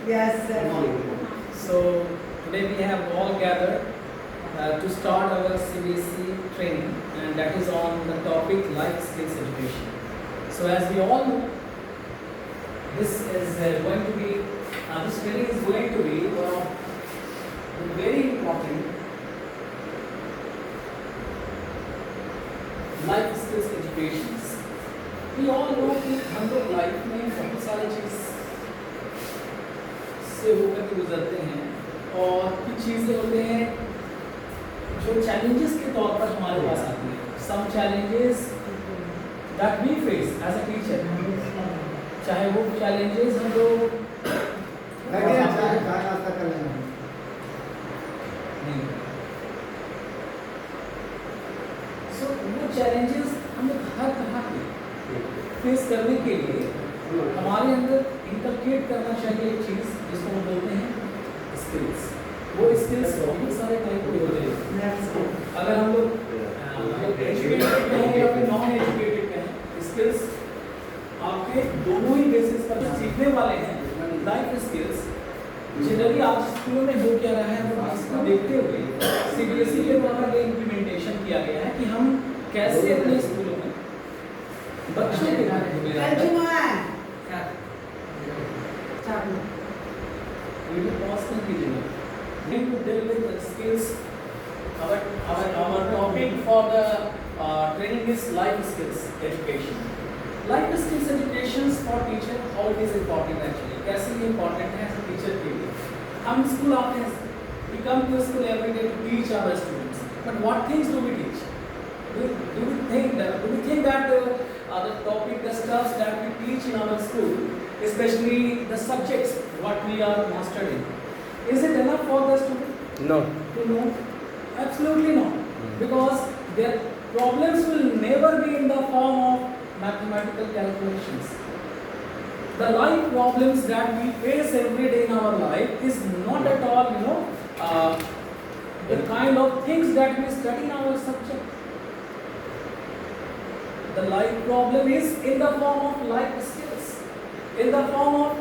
Yes, sir. So today we have all gathered to start our CBSE training, and that is on the topic life skills education. So as we all know, this is going to be this training is going to be one of the very important life skills education. We all know कि हम लोग life में बहुत सारी चीज़ से होकर के गुजरते हैं, और कुछ चीज़ें होते हैं जो चैलेंजेस के तौर पर हमारे पास आती हैं। Some challenges that we face as a teacher, चाहे वो चैलेंजेस हम लोग वो चैलेंजेस हम लोग हर तरह के फेस करने के लिए हमारे अंदर इंटरप्रेट करना चाहिए एक चीज़ जिसको हम बोलते हैं स्किल्स। वो स्किल्स बहुत सारे टाइप के होते हैं। अगर हम लोग एजुकेटेड हैं या फिर नॉन एजुकेटेड हैं, स्किल्स आपके दोनों ही बेसिस पर सीखने वाले हैं। लाइफ स्किल्स जनरली आज स्कूलों में हो क्या रहा है, वो इसको देखते हुए सीबीएसई के द्वारा ये इम्प्लीमेंटेशन किया गया है कि हम कैसे अपने स्कूलों में बच्चों के skills. Our topic for the training is life skills education. Life skills education for teacher, how it is important actually, कैसे ये important है टीचर के लिए। हम स्कूल आते हैं, we come to school every day to teach our students, but what things do we teach? Do we think that the topic, the stuff that we teach in our school, especially the subjects what we are mastered in, is it enough for the student? No. To know? Absolutely not. Because their problems will never be in the form of mathematical calculations. The life problems that we face every day in our life is not at all, the kind of things that we study in our subject. The life problem is in the form of life skills, in the form of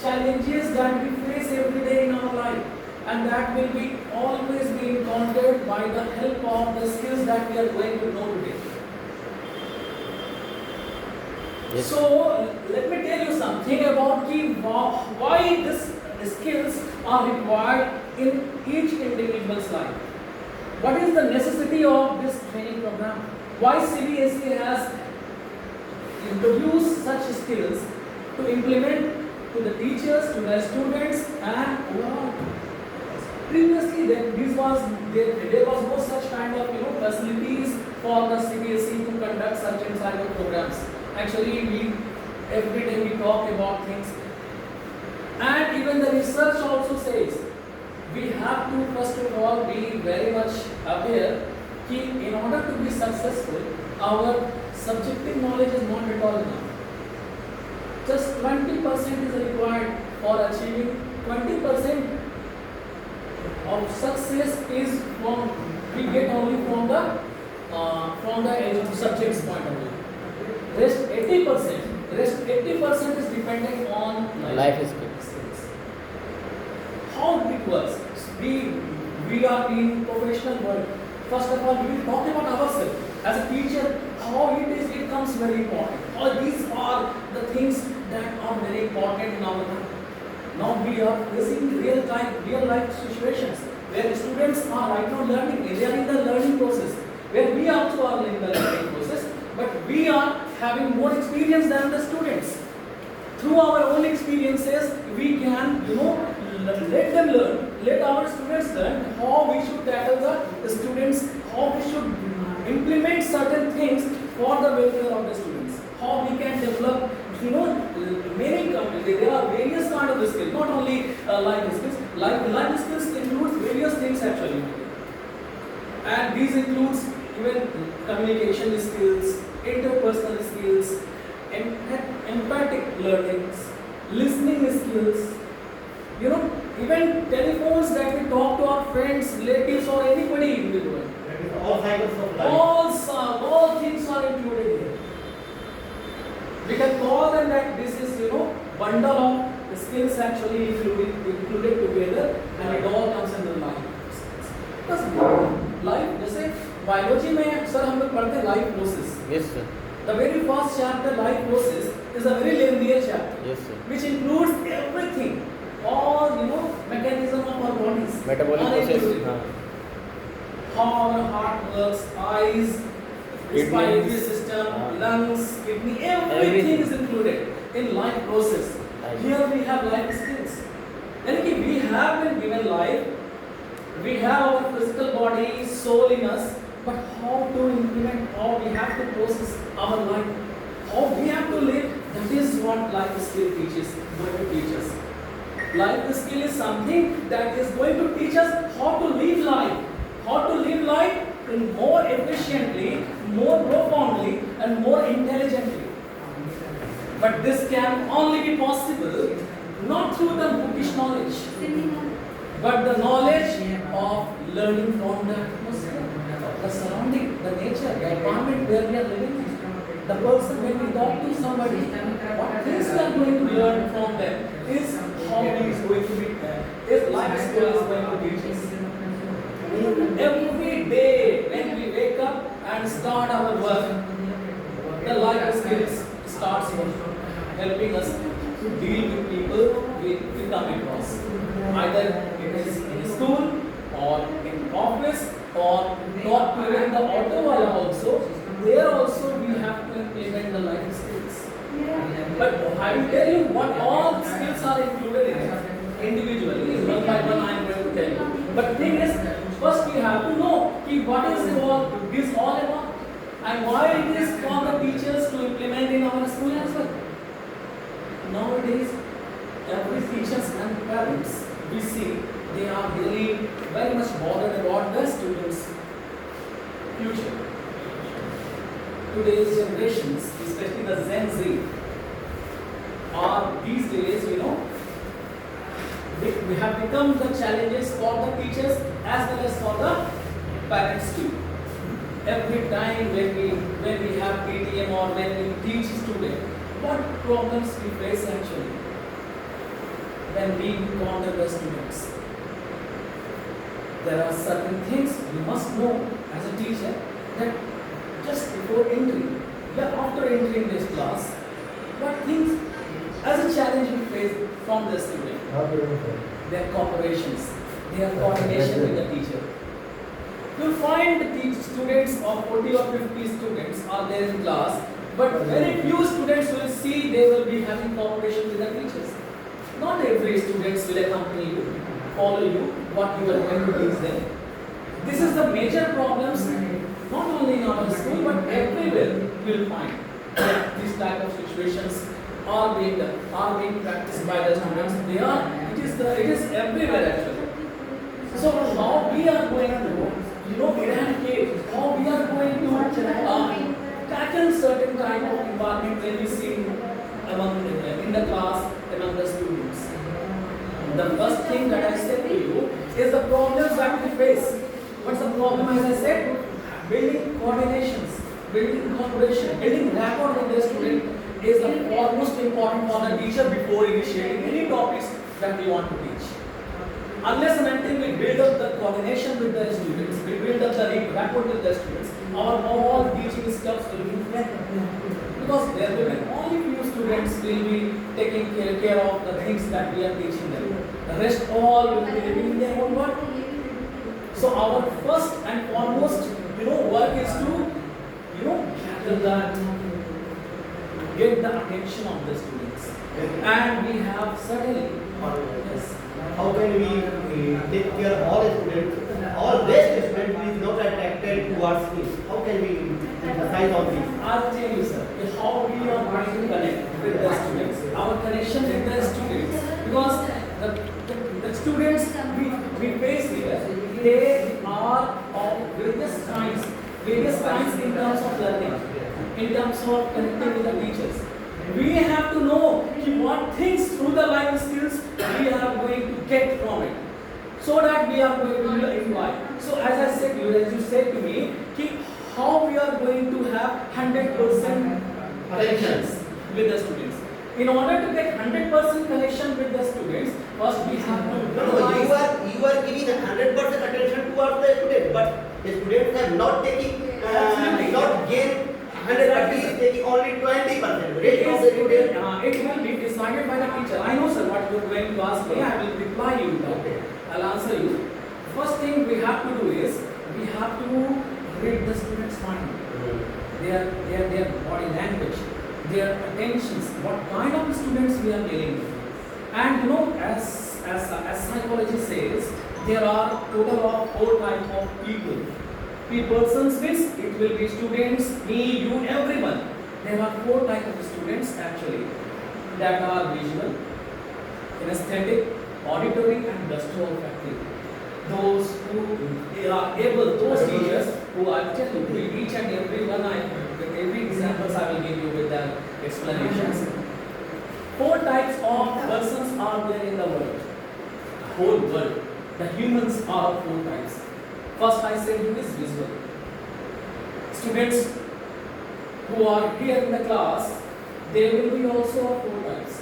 challenges that we face every day in our life, and that will be always be encountered by the help of the skills that we are going to know today. Yes. So let me tell you something about why these skills are required in each individual's life. What is the necessity of this training program? Why CBSE has introduced such skills to implement to the teachers, to the students, and overall. Previously, there was no such kind of facilities for the CBSE to conduct such kind of programs. Actually, every day we talk about things, and even the research also says we have to first of all be very much aware that in order to be successful, our subjective knowledge is not at all enough. Just 20% is required for achieving 20% of success is we get only from the subject's point of view. Rest 80% is dependent on Life skills. How it works? We are in professional world. First of all, we will talk about ourselves as a teacher. How it comes very important. All these are the things that are very important in our life. Now we are facing real life situations where students are right now learning. They are in the learning process, where we also are in the learning process, but we are having more experience than the students. Through our own experiences, we can, let them learn. Let our students learn how we should tackle the students, how we should implement certain things for the welfare of the students. How we can develop, there are various kind of skills, not only life skills. Life skills include various things actually, and these includes even communication skills, interpersonal skills, empathic learnings, listening skills. Even telephones that we talk to our friends, relatives, or anybody individual. All cycles of life. All things are included here. We can call them that this is, bundle of skills skills actually included together, and it all comes under life. बस life जैसे biology में sir हम लोग पढ़ते हैं life process. Yes, sir. The very first chapter, life process, is a very lengthy chapter, Yes, sir. which includes everything, all mechanism of our bodies. Metabolic All process. included. हाँ. How our heart works, eyes, respiratory system, lungs, kidney, everything is included in life process. Right. Here we have life skills. यानी कि we have been given life, we have our physical body, soul in us, but how to implement, how we have to process our life, how we have to live, that is what life skill teaches, going to teach us. Life skill is something that is going to teach us how to live life in more efficiently, more profoundly, and more intelligently. But this can only be possible not through the bookish knowledge, but the knowledge of learning from the atmosphere, the surrounding, the nature, the environment where we are living. The person, when we talk to somebody, what things we are going to learn from them is how he is going to be there. His life skill is going to teach us. Every day when we wake up and start our work, the life skills starts helping us to deal with people we come across. Either it is in school or in office or not even the auto wala also. There also we have to implement the life skills. But I will tell you what all skills are included in it. Individually, one by one I am going to tell you. But the thing is, first we have to know what is this all about and why it is for the teachers to implement in our school as well. Nowadays, every teachers and parents we see, they are really very much bothered about their students' future. Today's generations, especially the Gen Z, are these days, we have become the challenges for the teachers as well as for the parents too. Every time when we have PTM or when we teach students, what problems we face actually when we encounter the students. There are certain things we must know as a teacher that just before entering, after entering this class, what things as a challenge we face from the student. Their cooperations, their coordination with the teacher. You'll find the students of 40 or 50 students are there in class, but very few students will see they will be having cooperation with the teachers. Not every student will accompany you, follow you, what you are going to teach them. This is the major problems, not only in our school, but everywhere you will find that these type of situations are being practiced by the students. It is everywhere actually. So how we are going to eradicate, how we are going to tackle certain kind of environment when we see in the class among the students. The first thing that I said to you is the problems that we face. What's the problem? As I said, building coordinations, building cooperation, building rapport with the student is the foremost important for the teacher before initiating any topics that we want to teach. Unless and until we build up the coordination with the students, we build up the rapport with the students, our all teaching stuff will be effective. Because there will be only few students will be taking care of the things that we are teaching them. The rest all will be living in their own world. So our first and foremost, work is to, gather that, get the attention of the students. And we have certainly, yes. How can we take care of all the students, all best students is not attracted towards this? How can we emphasize on this? I'll tell you, sir, how we are going to connect with the students. Our connection with the students, because the students we face here, they are of various kinds in terms of learning, in terms of connecting with the teachers. We have to know what things through the life skills we are going to get from it, so that we are going to invite. So as I said, as you said to me, how we are going to have 100% connections with the students. In order to get 100% connection with the students, first we have to No, realize you are giving 100% attention towards the student, but the students are not taking, Absolutely. not gain 100, but he is taking only 20%. Rest of the it students. will be decided by the teacher. I know, sir, what you are going to ask me. I will reply you. Okay. I'll answer you. First thing we have to do is we have to read the student's mind, their body language, their attentions, what kind of students we are dealing with. And you know, as psychology says, there are total of 4 types of people. Persons means it will be students, me, you, everyone. There are 4 types of students actually that are visual, kinesthetic, auditory, and gustolfactory. Those who are able, those teachers who are telling you each and every one, with every examples I will give you with the explanations. 4 types of persons are there in the world, whole world. The humans are of 4 types. First I said you is visual. Students who are here in the class, they will be also of 4 types.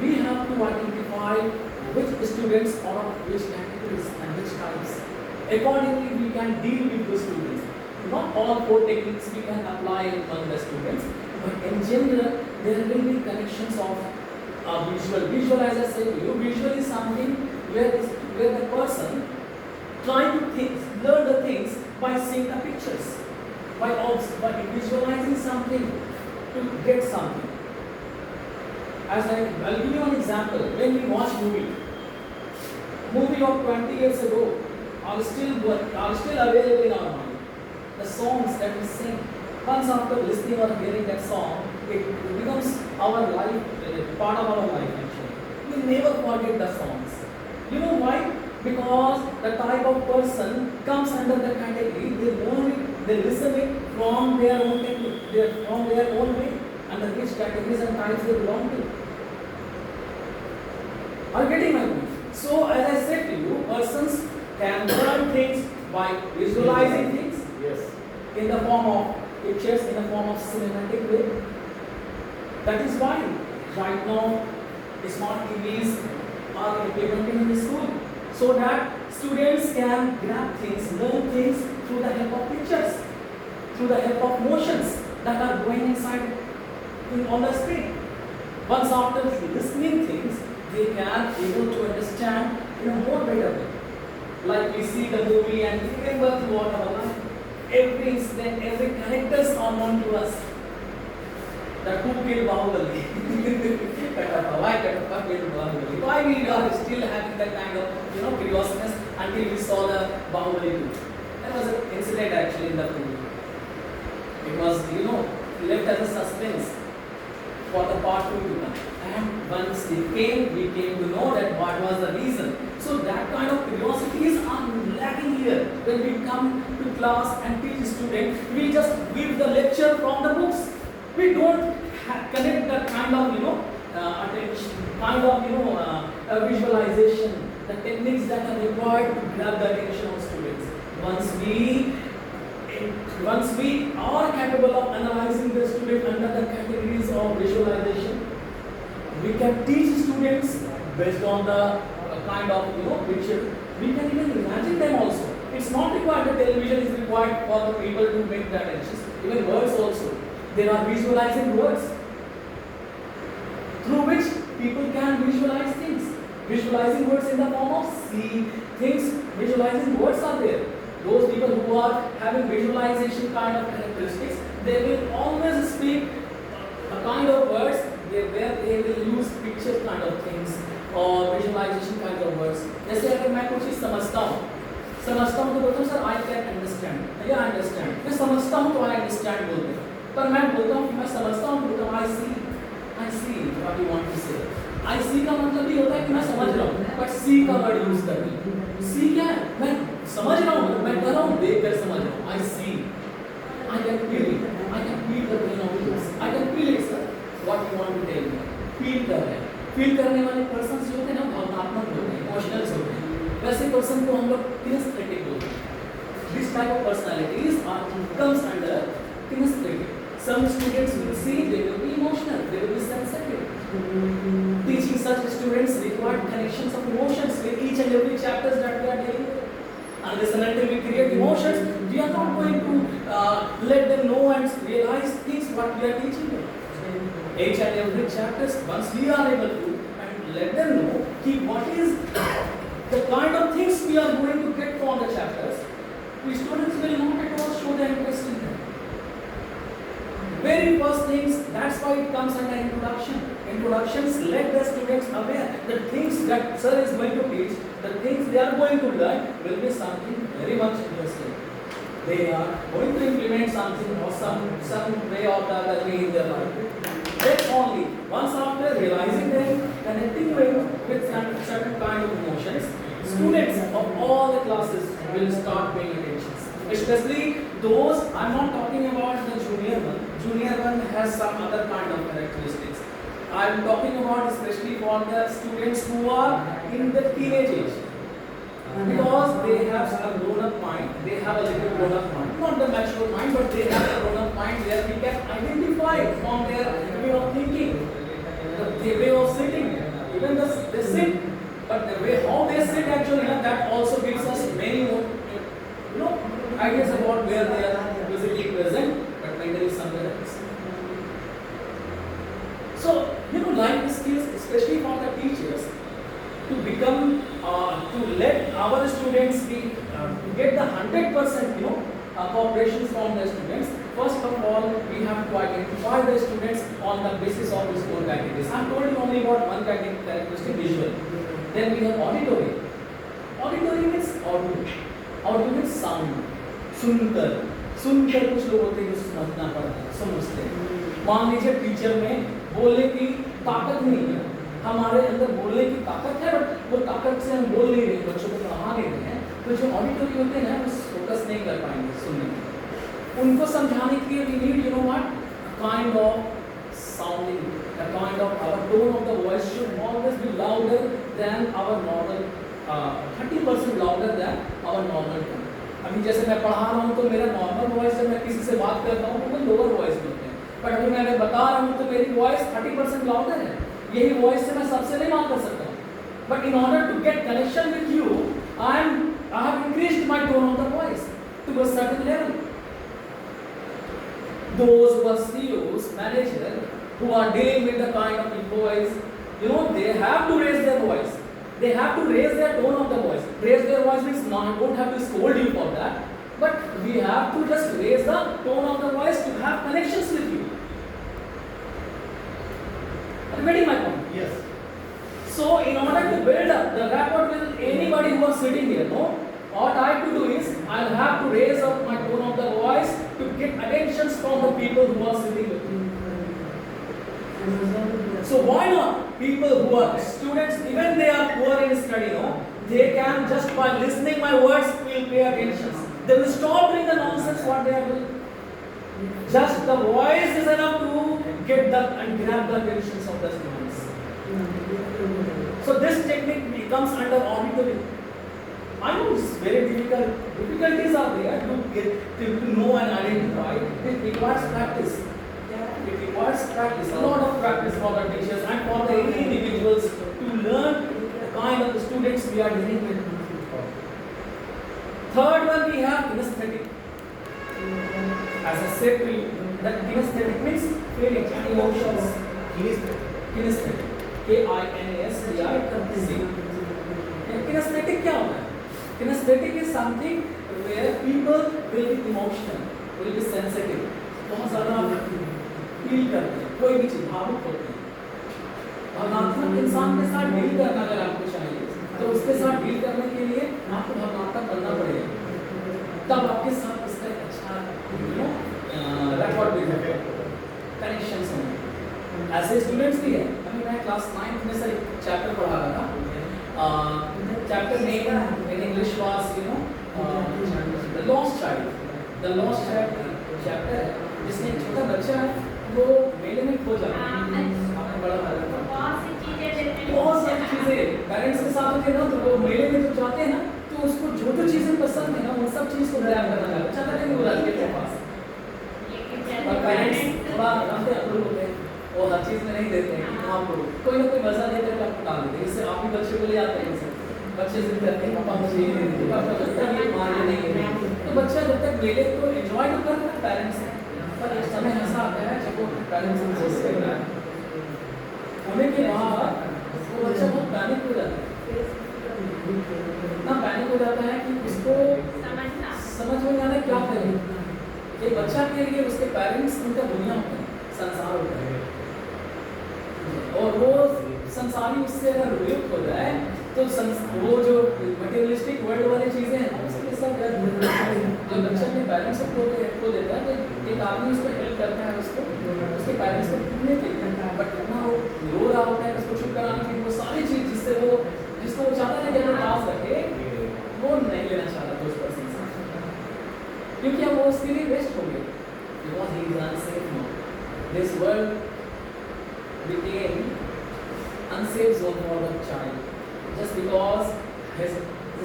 We have to identify which students are of which categories and which types. Accordingly, we can deal with the students. Not all 4 techniques we can apply among the students, but in general, there will be connections of visual. Visual, as I said to you, visual is something where the person trying to learn the things by seeing the pictures, by visualizing something to get something. I'll give you an example. When we watch movie of 20 years ago are still available in our mind. The songs that we sing, once after listening or hearing that song, it becomes our life, part of our life actually. We never forget the songs. You know why? Because the type of person comes under the category, they learn it, they listen it from their own technique, from their own way, under which categories and types they belong to. Are you getting my point? So, as I said to you, persons can learn things by visualizing things. Yes. In the form of pictures, in the form of cinematic way. That is why right now smart TVs are implemented in the school, so that students can grab things, learn things through the help of pictures, through the help of motions that are going inside on the screen. Once after listening things, they can able to understand in a more better way. Like we see the movie and we remember throughout our life, every incident, every characters are known to us. That who killed Bahubali? Why Katappa killed Bahubali? Why we are still having that kind of curiosity until we saw the Bahubali 2? That was an incident actually in the movie. It was left as a suspense for the part 2 to come. And once it came, we came to know that what was the reason. So that kind of curiosities are lacking here. When we come to class and teach students, we just give the lecture from the books. We don't connect that kind of attention, kind of visualization, the techniques that are required to grab the attention of students. Once we are capable of analyzing the student under the categories of visualization, we can teach students based on the kind of picture. We can even imagine them also. It's not required that television is required for the people to make the attention. Even words also. There are visualizing words through which people can visualize things. Visualizing words in the form of see things. Visualizing words are there. Those people who are having visualization kind of characteristics, they will always speak a kind of words where they will use picture kind of things or visualization kind of words. जैसे अगर मैं कुछ चीज समझता हूँ तो बोलता हूँ सर I can understand, या understand. मैं समझता हूँ तो I understand बोलते हैं. पर मैं बोलता हूँ कि मैं समझता हूँ तो बोलता हूँ I see what you want to say. I see का मतलब ये होता है कि मैं समझ रहा हूँ, but see का वर्ड यूज कर रही हूँ. See क्या है? मैं समझ रहा हूँ, मैं कर रहा हूँ, देख कर समझ रहा हूँ. I see. I can feel it. I can feel the pain of it. I can feel it, sir. What you want to tell me? Feel कर रहे हैं. Feel करने वाले persons जो होते हैं ना भावनात्मक होते हैं, emotional होते हैं. वैसे person को हम लोग kinesthetic बोलते हैं. This type of personalities comes under kinesthetic. Some students will see, they will be emotional, they will be sensitive, Teaching such students require connections of emotions with each and every chapters that we are dealing with. Unless and until we create emotions, we are not going to let them know and realize things what we are teaching them. Each and every chapters, once we are able to and let them know what is the kind of things we are going to get from the chapters, the students will not at all show their interest in them. Very first things, that's why it comes under introduction. Introductions let the students aware that things that sir is going to teach, the things they are going to learn will be something very much interesting. They are going to implement something or some way or the other way in their life. Then only, once after realizing them, connecting with certain kind of emotions, students of all the classes will start paying attention. Especially those, I'm not talking about the junior one. Junior one has some other kind of characteristics. I'm talking about especially for the students who are in the teenage age. Because they have a grown-up mind, they have a little grown-up mind. Not the mature mind, but they have a grown-up mind where we can identify from their way of thinking, the way of sitting. Even they sit, but the way how they sit actually, that also gives us many more, ideas about where they are physically present, but mentally somewhere else. So, life skills, especially for the teachers, to become, to let our students be, to get the 100%, cooperation from the students. First of all, we have to identify the students on the basis of these 4 categories. I am told you only about one characteristic, visual. Then we have auditory. Auditory means audio. Audio means sound. सुनकर कुछ लोग होते हैं समझना पड़ता है, समझते हैं। मान लीजिए टीचर में बोलने की ताकत नहीं है, हमारे अंदर बोलने की ताकत है, बट वो ताकत से हम बोल नहीं रहे, बच्चों को पढ़ा नहीं रहे हैं, तो जो ऑडिटरी होते हैं वो फोकस नहीं कर पाएंगे सुनने में। उनको समझाने के लिए we need, kind of sounding, a kind of our tone of the voice should always be louder than our normal, 30% louder than our normal tone. अभी जैसे मैं पढ़ा रहा हूँ तो मेरा नॉर्मल वॉइस जब मैं किसी से बात करता हूँ तो मैं लोअर वॉइस में होते हैं, बट अभी मैं बता रहा हूँ तो मेरी वॉइस 30% लाउडर है। यही वॉइस से मैं सबसे नहीं बात कर सकता हूँ, but in order to get connection with you I have increased my tone of the voice to a certain level. Those who are CEOs, managers, who are dealing with the kind of employees, they have to raise their voice. They have to raise their tone of the voice. Raise their voice means I don't have to scold you for that, but we have to just raise the tone of the voice to have connections with you. Are you getting my point? Yes. So, in order to build up the rapport with anybody who is sitting here, what I have to do is I'll have to raise up my tone of the voice to get attentions from the people who are sitting with me. So why not? People who are students, even they are poor in study, they can just by listening my words will pay attention. They will stop doing the nonsense what they are doing. Just the voice is enough to get the and grab the attentions of the students. So this technique becomes under auditory. I know it's very difficult. Difficulties are there to know and identify. It requires practice. It requires practice, a lot of practice for the teachers and for the individuals to learn the kind of the students we are dealing with. Third one we have kinesthetic. As I said to you, that kinesthetic means feelings and emotions. Kinesthetic. K-I-N-A-S-T-I-C. Kinesthetic क्या होता है? Kinesthetic is something where people will be emotional, will be sensitive. बहुत ज़्यादा feel करते हैं, कोई भी चीज भावुक होते हैं। भावनात्मक इंसान के साथ डील करना अगर आपको चाहिए तो उसके साथ डील करने के लिए आपको भावनात्मक बनना पड़ेगा, तब आपके साथ इसका अच्छा कनेक्शंस होंगे। ऐसे स्टूडेंट्स भी है। अभी मैं क्लास 9 में से एक चैप्टर पढ़ा रहा था। Chapter name in English was the lost child. The lost child chapter है जिसमें एक छोटा बच्चा है वो मेले में खो जाता है। आपने बड़ा बहुत सारी चीजें पेरेंट्स के साथ होते हैं ना, तो वो मेले में जब जाते हैं ना तो उसको जो जो चीजें पसंद है ना उन सब चीज को ग्रैब करना चाहता है, वो लड़के के पास। और पेरेंट्स थोड़ा जानते हैं अप्रूव होते हैं, वो हर चीज़ में नहीं देते हैं कि आपको कोई ना कोई मजा देकर के आपको डाल देते हैं। इससे आप भी बच्चे को ले आते हैं जैसे बच्चे जिद करते हैं पापा मुझे ये नहीं देते, पापा जब तक ये तुम्हारे लिए नहीं है तो बच्चा जब तक मेले को एंजॉय तो करता है पेरेंट्स से, पर एक समय ऐसा आता है जब वो पेरेंट्स से जिद करता है होने के बाद वो बच्चा बहुत पैनिक हो जाता है, इतना पैनिक हो जाता है कि उसको समझ में नहीं आता क्या करे। एक बच्चा के लिए उसके पेरेंट्स उनका दुनिया होता है, संसार होता है, और वो संसारी उससे अगर विलुप्त हो जाए तो वो जो मटेरियलिस्टिक वर्ल्ड वाली चीज़ें हैं उसके सब जो बच्चा अपने पेरेंट्स को देता है तो एक आदमी उसको हेल्प करता है उसको उसके पेरेंट्स को ढूंढने के लिए, बट ना वो रो रहा होता है उसको चुप कराने की वो सारी चीज़ जिसको वो चाहता है कि अपने पास रखे वो नहीं लेना चाहता था उस पर्सन से, क्योंकि अब वो उसके लिए वेस्ट हो गए because he is unsafe now. This world became unsafe zone for the child just because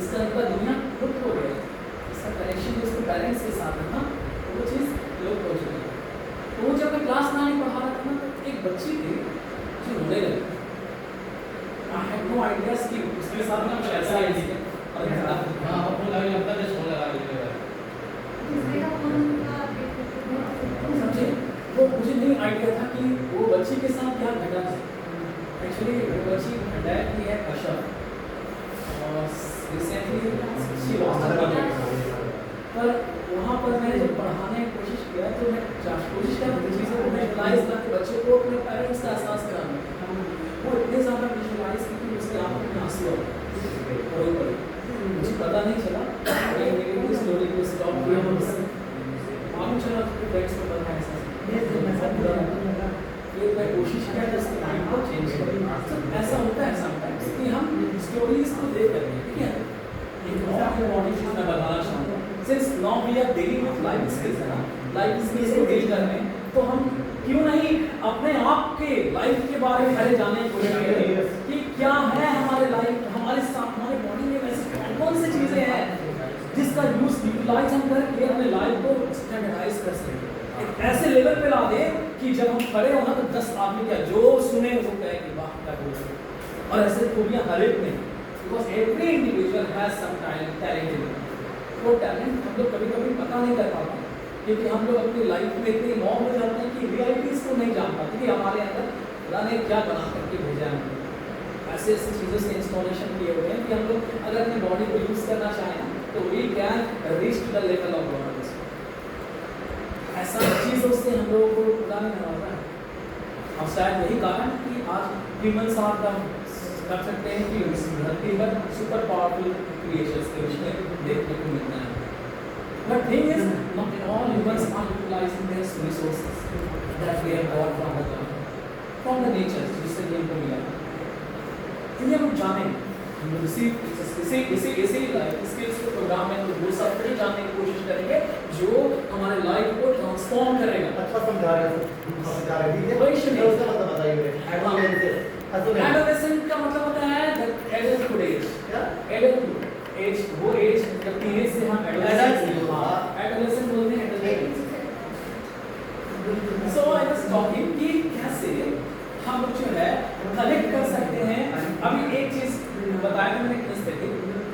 इसका दुनिया लुप्त हो गया, इसका कनेक्शन उसके पेरेंट्स के साथ था वो चीज़ लुप्त हो चुकी है। तो वो जब मैं क्लास 9 पढ़ा रहा था ना तो एक बच्ची थी जो रोने लगी। I had no idea कि उसके साथ में कुछ ऐसा है समझे, वो मुझे नहीं आइडिया था कि वो बच्ची के साथ क्या घटा है। एक्चुअली वो बच्ची डैड की है कश्यप और recently she lost her mother, पर वहाँ पर मैंने जब पढ़ाने की कोशिश किया तो मैं कोशिश किया चीज़ों को विजुअलाइज करके बच्चों को अपने पेरेंट्स का एहसास कराना। वो इतने ज़्यादा विजुअलाइज की कि उसके आंखों में आंसू आ गए, मुझे पता नहीं चला, मैंने स्टोरी को स्टॉप किया और उससे मालूम चला तो फ्रेंड्स को पता है ऐसा फिर मैं कोशिश किया कि उसके माइंड को चेंज करें। ऐसा होता है समटाइम्स कि हम स्टोरीज को देख करके, ठीक है, एक और इम्पॉर्टेंट चीज़ मैं बताना चाहूँगा, since now we are dealing with life skills है ना, लाइफ स्किल्स को डील कर रहे हैं तो हम क्यों नहीं अपने आप के लाइफ के बारे में पहले जानने की कोशिश करें कि क्या है हमारे लाइफ, हमारे साथ हमारे बॉडी में वैसे कौन सी चीज़ें हैं जिसका यूज यूटिलाइज हम करके अपने लाइफ को स्टैंडर्डाइज कर सकें, एक ऐसे लेवल पे ला दे कि जब हम खड़े हो ना तो 10 आदमी क्या जो सुने वो कहे कि वाह क्या बोल रहे, और ऐसे खूबियाँ हर एक में, because every individual has some talent in वो टैलेंट हम लोग कभी कभी पता नहीं कर पाते क्योंकि हम लोग अपनी लाइफ में इतने इन्वॉल्व हो जाते हैं कि रियलिटीज़ को नहीं जान पाते कि हमारे अंदर खुदा ने क्या बना करके भेजा है। ऐसे ऐसी चीज़ों से इंस्टॉलेशन किए हुए हैं कि हम लोग अगर अपनी बॉडी को यूज़ करना चाहें तो we can reach to the level of God. ऐसा चीज़ों से हम लोगों को खुदा ने बनाया है, और शायद यही कारण कि आज ह्यूमन साथ हम कर सकते हैं कि धरती पर सुपर पावरफुल क्रिएचर्स के विषय में देखने को मिलता है। But thing is, not all humans are utilizing their resources that we have got from the God, from the nature, जिससे कि हमको मिला। इन्हें हम जानें, हम इसी लाइफ स्किल्स के प्रोग्राम में तो वो सब कुछ जानने की कोशिश करेंगे जो हमारे लाइफ को ट्रांसफॉर्म करेगा। अच्छा समझा रहे हैं, ठीक है, वही शुरू उसका मतलब बताइए। एडोलेसेंट का मतलब होता है एडल्टहुड एज, क्या एडल्टहुड एज वो एज जब टीनेज से हम एडोलेसेंट बोलते हैं adult. So I was talking कि कैसे हम लोग जो है कनेक्ट कर सकते हैं। अभी एक चीज बताया था मैंने किस देखी,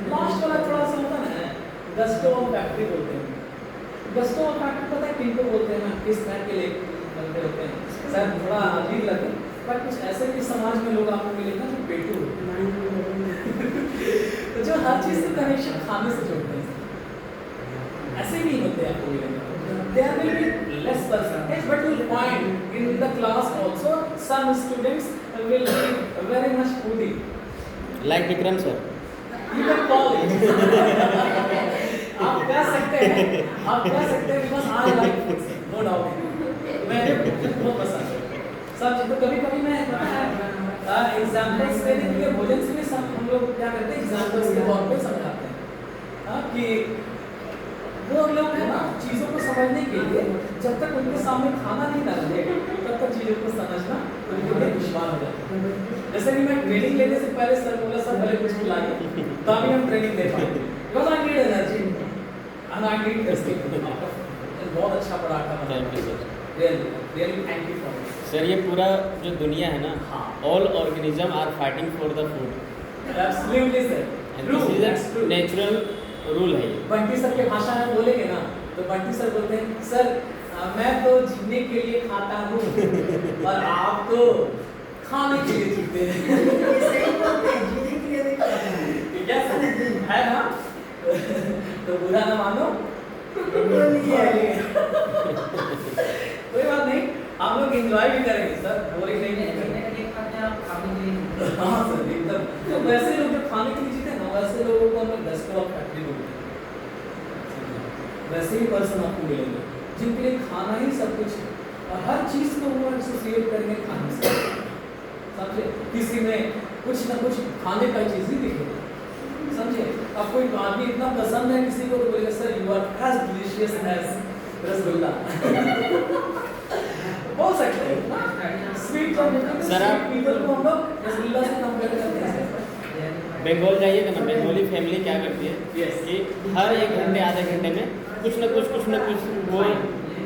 लास्ट वाला थोड़ा सा होता है गस्टो फैक्ट्री बोलते हैं। गस्टो फैक्ट्री पता है किनको बोलते हैं, किस तरह के लिए बनते होते हैं, शायद थोड़ा अजीब लगे पर कुछ ऐसे भी समाज में लोग आपको मिलेंगे जो पेटू तो जो हर चीज़ से कनेक्शन खाने से जोड़ते हैं, ऐसे भी होते हैं आपको मिलेंगे। There will be less percentage, but you will find in the class also some students will be very much foodie. Like Vikram sir. You can call it. आप कह सकते हैं because I like food, no doubt. मैं बहुत पसंद है सब चीज़। तो कभी मैं एग्जाम्पल्स देने के लिए भोजन से भी सब हम लोग क्या करते हैं एग्जाम्पल्स के तौर पे समझाते हैं कि वो लोग है ना चीज़ों को समझने के लिए जब तक उनके सामने खाना नहीं डालेंगे तब तक चीज़ों को समझना उनके लिए दुश्वार हो जाता है। जैसे कि मैं ट्रेनिंग लेने से पहले सर बोला सर पहले कुछ खिलाइए तभी हम ट्रेनिंग दे पाएंगे, because I need energy and I need testing. बहुत अच्छा पराठा बना, they will thank you for it. Sir ये पूरा जो दुनिया है ना, हाँ। all organism are fighting for the food. Absolutely sir. And True, this that's is true. a natural rule है ये. बंटी सर के भाषा में बोलेंगे ना, तो बंटी सर बोलते हैं सर मैं तो जीने के लिए खाता हूँ और आप तो खाने के लिए जीते हैं। सही बोलते हैं, जीने के लिए नहीं खाते हैं। ठीक है सर, है ना? तो बुरा ना मानो, बोलिए। कोई बात नहीं, आप लोग एंजॉय भी करेंगे सर, बोरिंग नहीं है। हाँ सर एकदम। तो वैसे लोग जो खाने के लिए जीते हैं ना, वैसे लोगों को हम लोग डेस्कटॉप फैक्ट्री बोलते हैं। वैसे ही पर्सन आपको मिलेंगे जिनके लिए खाना ही सब कुछ है और हर चीज़ को वो एसोसिएट करेंगे खाने से। समझे? किसी में कुछ ना कुछ खाने का चीज़ ही दिखेगा, समझे? अब कोई आदमी इतना पसंद है किसी को तो बोलेगा sir you are as delicious as rasgulla. बोल सकते हैं ना, स्वीट सर, आप- पीपल को हम लोग रसगुल्ला से कंपेयर करते हैं। बंगाल जाइएगा ना, बंगाली फैमिली क्या करती है Yes. कि हर 1 घंटे आधे घंटे में कुछ ना कुछ वो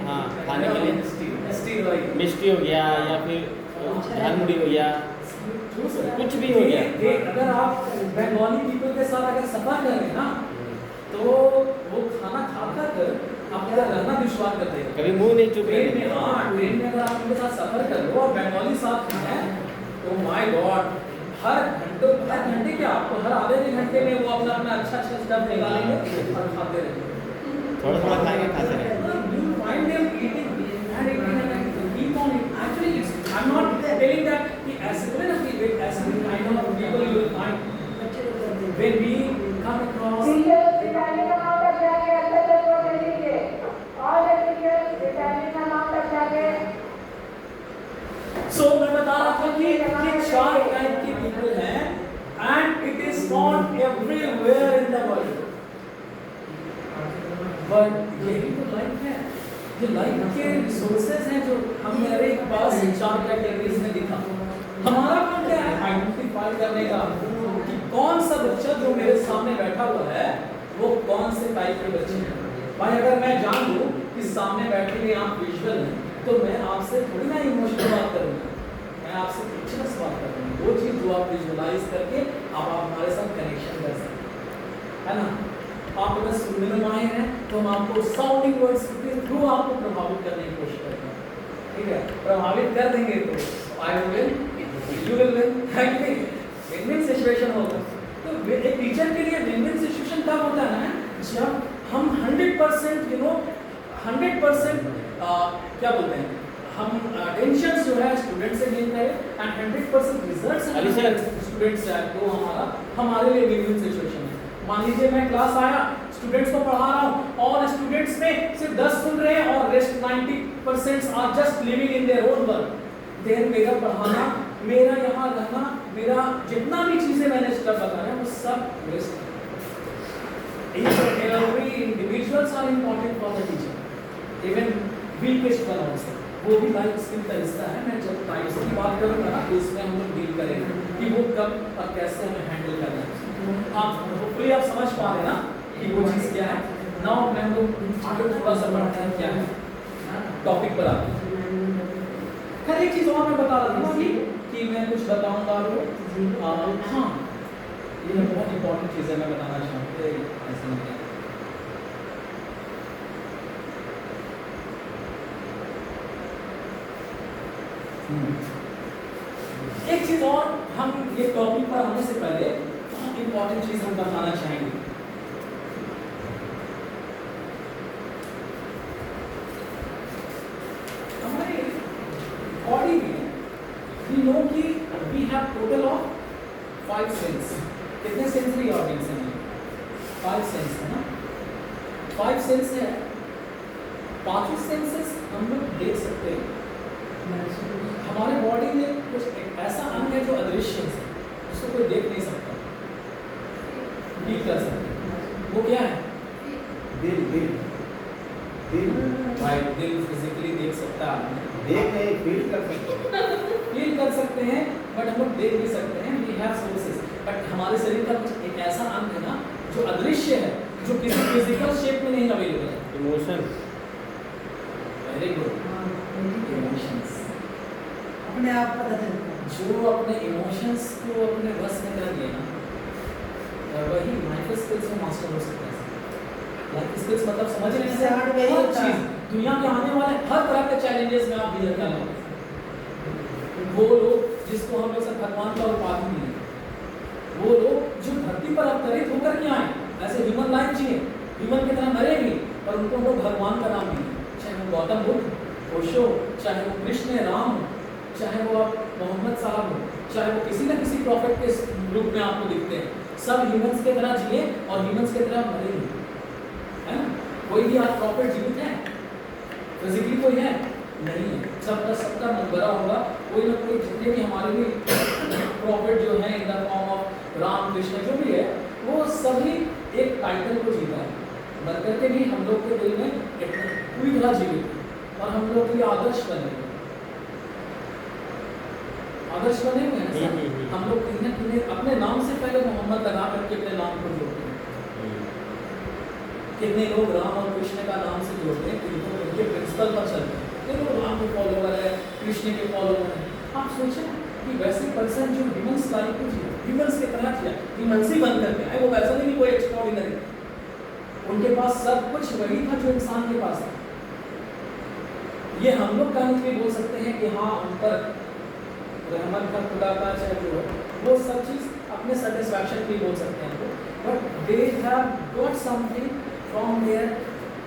हाँ खाने के लिए स्टील ऑयल मिष्टी हो गया या फिर झालमुड़ी हो गया, कुछ भी हो गया। अगर आप बंगाली पीपल के साथ अगर सफर कर रहे हैं ना, तो वो खाना खा कर आपका रहना विश्वास करते हैं। कभी मुंह नहीं चुप ट्रेन में, रहे। हाँ ट्रेन में अगर आप उनके साथ सफर कर लो और बंगाली साथ हैं, तो माय गॉड हर घंटे क्या, आपको हर आधे घंटे में वो अपना अच्छा स्टफ निकालेंगे और खाते रहेंगे। थोड़ा खाएंगे, खाते रहेंगे। You find them eating and eating and keep on eating. Actually, I'm not telling that कि ऐसे बोले ना कि ऐसे kind of people you will find when we come across. So मैं बता रहा था कि ये 4 टाइप के people हैं and it is found everywhere in the world. But यही तो लाइफ है, जो लाइफ के रिसोर्सेज हैं जो हम मेरे पास 4 कैटेगरीज में दिखा। हमारा काम क्या है, आइडेंटिफाई करने का कि कौन सा बच्चा जो मेरे सामने बैठा हुआ है वो कौन से टाइप के बच्चे हैं। भाई अगर मैं जान लूं कि सामने बैठे हुए आप विजुअल हैं, तो मैं आपसे थोड़ी ना इमोशनल बात करूंगा, मैं आपसे पिक्चर्स बात करूंगा। वो चीज़ जो आप विजुअलाइज करके आप हमारे साथ कनेक्शन कर सकते हैं, है ना? आप अगर सुनने में माहिर हैं तो हम आपको साउंडिंग वर्ड्स के थ्रू आपको प्रभावित करने की कोशिश करते हैं, ठीक है? प्रभावित कर देंगे तो I will win, you will win, है कि नहीं? विन-विन सिचुएशन होगा। तो एक टीचर के लिए विन-विन सिचुएशन कब होता है ना, जब हम 100% 100% क्या बोलते हैं, हम अटेंशन जो है स्टूडेंट से गेन करें एंड 100% रिजल्ट्स स्टूडेंट्स से आए, तो हमारे लिए विन-विन सिचुएशन है। मान लीजिए मैं क्लास आया, स्टूडेंट्स को पढ़ा रहा हूँ और स्टूडेंट्स में सिर्फ 10 सुन रहे हैं और rest 90% are just living in their own world. Then मेरा पढ़ाना, मेरा यहाँ रहना, मेरा जितना भी चीज़ें मैंने स्टफ बताया वो सब वेस्ट है। Every individuals are important for the teacher, even weakest one also. वो भी लाइफ स्किल का हिस्सा है। मैं जब टाइप्स की बात करूँगा ना तो उसमें हम लोग डील करेंगे कि वो कब और कैसे हमें हैंडल करना है। आप होपफुली आप समझ पा रहे हैं ना कि वो चीज़ क्या है। नाउ मैं हम लोग आगे थोड़ा सा बढ़ते हैं क्या है टॉपिक पर आते हैं। खैर एक चीज़ और मैं बता रहा था कि मैं कुछ बताऊँगा आपको। हाँ ये बहुत इंपॉर्टेंट चीज़ है, मैं बताना चाहूँगा ऐसे नहीं। एक चीज और, हम ये टॉपिक पर आने से पहले बहुत इंपॉर्टेंट चीज हम बताना चाहेंगे। हमारे बॉडी में वी नो कि we have total of 5 sense. कितने सेंसरी ऑर्गन्स हैं? 5 सेंस है ना, 5 सेंस है। 5 सेंसेस हम लोग देख सकते हैं। हमारे बॉडी में कुछ एक ऐसा अंग है जो अदृश्य है, उसको कोई देख नहीं सकता, फील कर सकते। वो क्या है? दिल दिल दिल भाई दिल फिजिकली देख सकता है, देख नहीं फील कर सकते हैं। फील कर सकते हैं बट हम लोग देख नहीं सकते हैं। वी हैव सोर्सेस, बट हमारे शरीर का कुछ एक ऐसा अंग है ना जो अदृश्य है, जो किसी फिजिकल शेप में नहीं अवेलेबल है। इमोशन। Very good. अपने आप पता चलता है। जो अपने इमोशंस को अपने बस में कर लिए ना, वही लाइफ स्किल्स में मास्टर हो सकता है। लाइफ स्किल्स मतलब समझ रहे हैं इससे हट गई हर होता है। चीज दुनिया के आने वाले हर तरह के चैलेंजेस में आप डील कर लो। वो लोग जिसको हम लोग सब भगवान का उपाधि मिली, वो लोग जो धरती पर अवतरित होकर के आए, ऐसे ह्यूमन लाइफ जिए, ह्यूमन की तरह मरे भी, पर उनको हम लोग भगवान का नाम मिले। चाहे वो गौतम बुद्ध, ओशो, चाहे वो कृष्ण राम, चाहे वो मोहम्मद साहब हो, चाहे वो किसी न किसी प्रॉफिट के रूप में आपको दिखते हैं, सब ह्यूमंस की तरह जिए और ह्यूमंस की तरह मरे भी, है ना? कोई भी आज प्रॉफिट जीवित है? फिजिकली कोई है? नहीं है। सबका मकबरा होगा। कोई ना कोई जितने भी हमारे भी प्रॉफिट जो है in the form of Ram Krishna जो भी है, वो सभी एक टाइटल को जीता है, मर करके भी हम लोग के दिल में पूरी तरह जीवित है और हम लोग के लिए आदर्श बने हुए, आदर्श बने हुए हैं सर। हम लोग कहीं ना कहीं अपने नाम से पहले मोहम्मद लगा करके अपने नाम को जोड़ते हैं। कितने लोग राम और कृष्ण का नाम से जोड़ते हैं, किनको उनके प्रिंसिपल पर चलते हैं, कितने लोग राम के फॉलोवर है, कृष्ण के फॉलोवर है। आप सोचें कि वैसे पर्सन जो ह्यूमंस लाइफ को जिया, ह्यूमंस के तरह जिया, ह्यूमंस ही बन करके आए, वो वैसा नहीं कोई एक्स्ट्राऑर्डिनरी, उनके पास सब कुछ वही था जो इंसान के पास था। ये हम लोग कहने के लिए बोल सकते हैं कि हाँ उन पर रहमत का खुदा का चाहे जो है वो सब चीज़ अपने सेटिस्फैक्शन के लिए बोल सकते हैं, but they have got something from their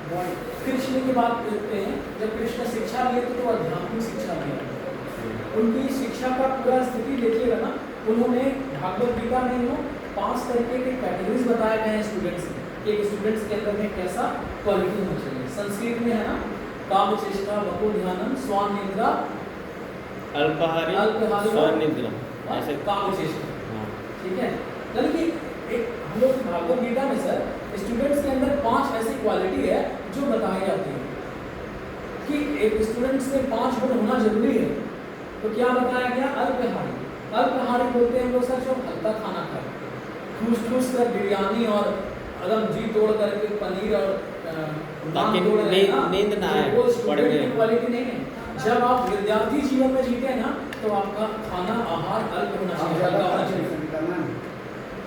body. Krishna की बात करते हैं, जब कृष्ण शिक्षा लिए थे तो आध्यात्मिक शिक्षा लिया, उनकी शिक्षा का पूरा स्थिति देखिएगा ना, उन्होंने भागवत गीता में नो 5 तरीके के कैटेगरीज बताए गए हैं स्टूडेंट्स में, एक स्टूडेंट्स के अंदर में कैसा क्वालिटी होना चाहिए। संस्कृत में है ना, काम चेष्टा, वको ध्यानम, स्वान निद्रा, अल्पाहारी, स्वान निद्रा, ऐसे काम चेष्टा, हाँ। ठीक है। यानी कि एक हम लोग भागवत गीता में सर स्टूडेंट्स के अंदर 5 ऐसी क्वालिटी है जो बताई जाती है कि एक स्टूडेंट्स में 5 गुण होना जरूरी है। तो क्या बताया गया? अल्पाहारी। अल्पाहारी बोलते हैं हम लोग सर जो हल्का खाना खाए, ठूस ठूस कर बिरयानी और एकदम जी तोड़ करके पनीर और ताकि नींद ना आए, वो पड़ स्टूडेंट गए। की क्वालिटी नहीं है। जब आप विद्यार्थी जीवन में जीते हैं ना, तो आपका खाना आहार अल्प होना चाहिए, हल्का होना चाहिए।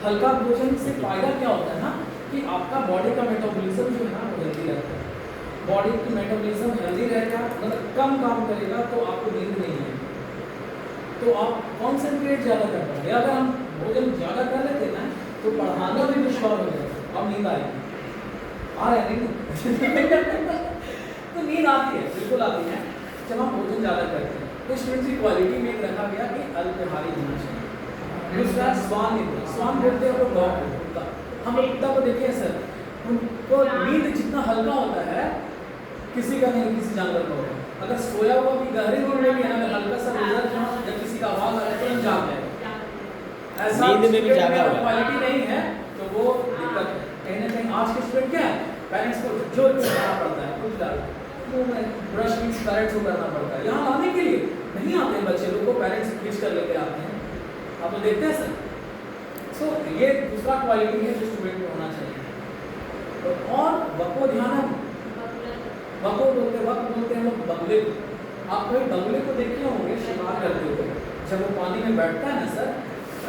हल्का भोजन से फायदा क्या होता है ना कि आपका बॉडी का मेटाबॉलिज्म जो है ना वो हेल्दी रहता है। बॉडी की मेटाबॉलिज्म हेल्दी रहेगा, मतलब कम काम करेगा तो आपको नींद नहीं है, तो आप कॉन्सेंट्रेट ज़्यादा कर पाएंगे। अगर हम भोजन ज़्यादा कर लेते हैं ना तो पढ़ाना भी दुश्वार हो जाएगा और नींद आएगी। आ रहा है नहीं तो नींद आती है, बिल्कुल आती है जब हम भोजन ज़्यादा करते हैं। तो स्टूडेंट्स की क्वालिटी में रखा गया कि अल्पाहारी होना चाहिए। दूसरा स्वान निद्रा, स्वान बोलते हैं वो डॉग कुत्ता। हम एक कुत्ता को देखिए सर, उनको नींद जितना हल्का होता है किसी का नहीं, किसी जानवर का होता है। अगर सोया हुआ भी गहरी नींद में भी है ना, अगर हल्का सा गुजर जाए, जब किसी का आवाज आ रहा है तो हम जाग जाएगा। ऐसा नींद में भी जागा हुआ है। क्वालिटी नहीं है तो वो दिक्कत है। कहीं ना कहीं आज के स्टूडेंट क्या है, पेरेंट्स को जो करना पड़ता है कुछ डाल वो ब्रश मीन्स पेरेंट्स को करना पड़ता है। यहाँ लाने के लिए नहीं आते हैं बच्चे लोग को, पेरेंट्स खींच कर लेके आते हैं। आप तो देखते हैं सर। सो ये दूसरा क्वालिटी है जो स्टूडेंट में होना चाहिए। और वको ध्यानम, वको बोलते हैं लोग बगुले को। आप कोई बगुले को देखे होंगे शिकार करते हुए, जब वो पानी में बैठता है ना सर,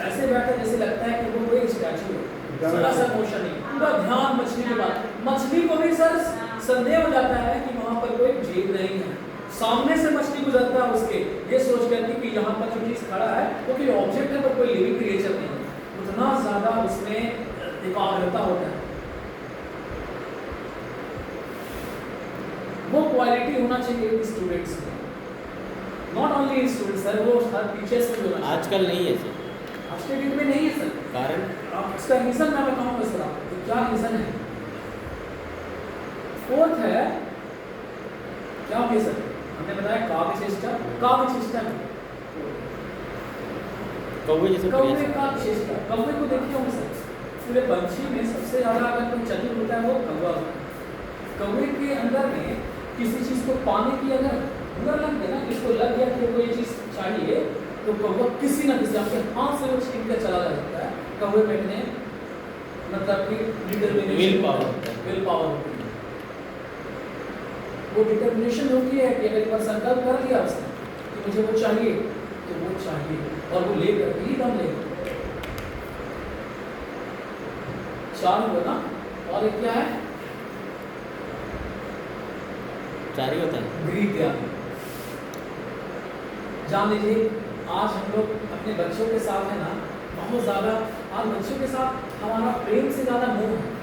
ऐसे बैठता है जैसे लगता है कि वो कोई स्टैचू है, थोड़ा सा मोशन नहीं, पूरा ध्यान मछली के बाद। मछली को भी सर संदेह हो जाता है कि वहाँ पर कोई जीव नहीं है, सामने से मछली गुजरता है उसके, ये सोच करके कि यहाँ पर जो चीज खड़ा है वो कोई ऑब्जेक्ट है पर कोई लिविंग क्रिएचर नहीं है। उतना ज्यादा उसमें एकाग्रता होता है। वो क्वालिटी होना चाहिए स्टूडेंट्स में, नॉट ओनली स्टूडेंट्स सर, वो हर टीचर्स में होना चाहिए। आजकल नहीं है सर। आज के डेट में नहीं है सर। कारण आप इसका रीजन मैं बताऊंगा सर आपको, तो क्या रीजन है। फोर्थ है क्या होगी सर, हमने बताया काव्यचेष्टा। काव्यचेष्टा कौवे जैसे कौवे का चेष्टा, कौवे को देखिए होंगे सर, पूरे पंछी में सबसे ज्यादा अगर कोई चतुर होता है वो कौवा होता है। कौवे के अंदर में किसी चीज को पाने की अगर हुनर लग गया ना, इसको लग गया कि कोई चीज चाहिए, तो कौवा किसी न किसी आपके हाथ से वो छीन कर चला जा सकता है। कौवे में इतने मतलब कि विल पावर विल पावर होती है, वो डिटर्मिनेशन होती है कि अगर एक बार संकल्प कर लिया उसने कि मुझे वो चाहिए, आपको चाहिए, और वो लेकर ही दम लेगा। 4 हुआ ना, और एक क्या है? 4 ही होता है। ग्रीड त्यागी। जान लीजिए आज हम लोग अपने बच्चों के साथ है ना, बहुत ज़्यादा आज बच्चों के साथ हमारा प्रेम से ज़्यादा मोह है।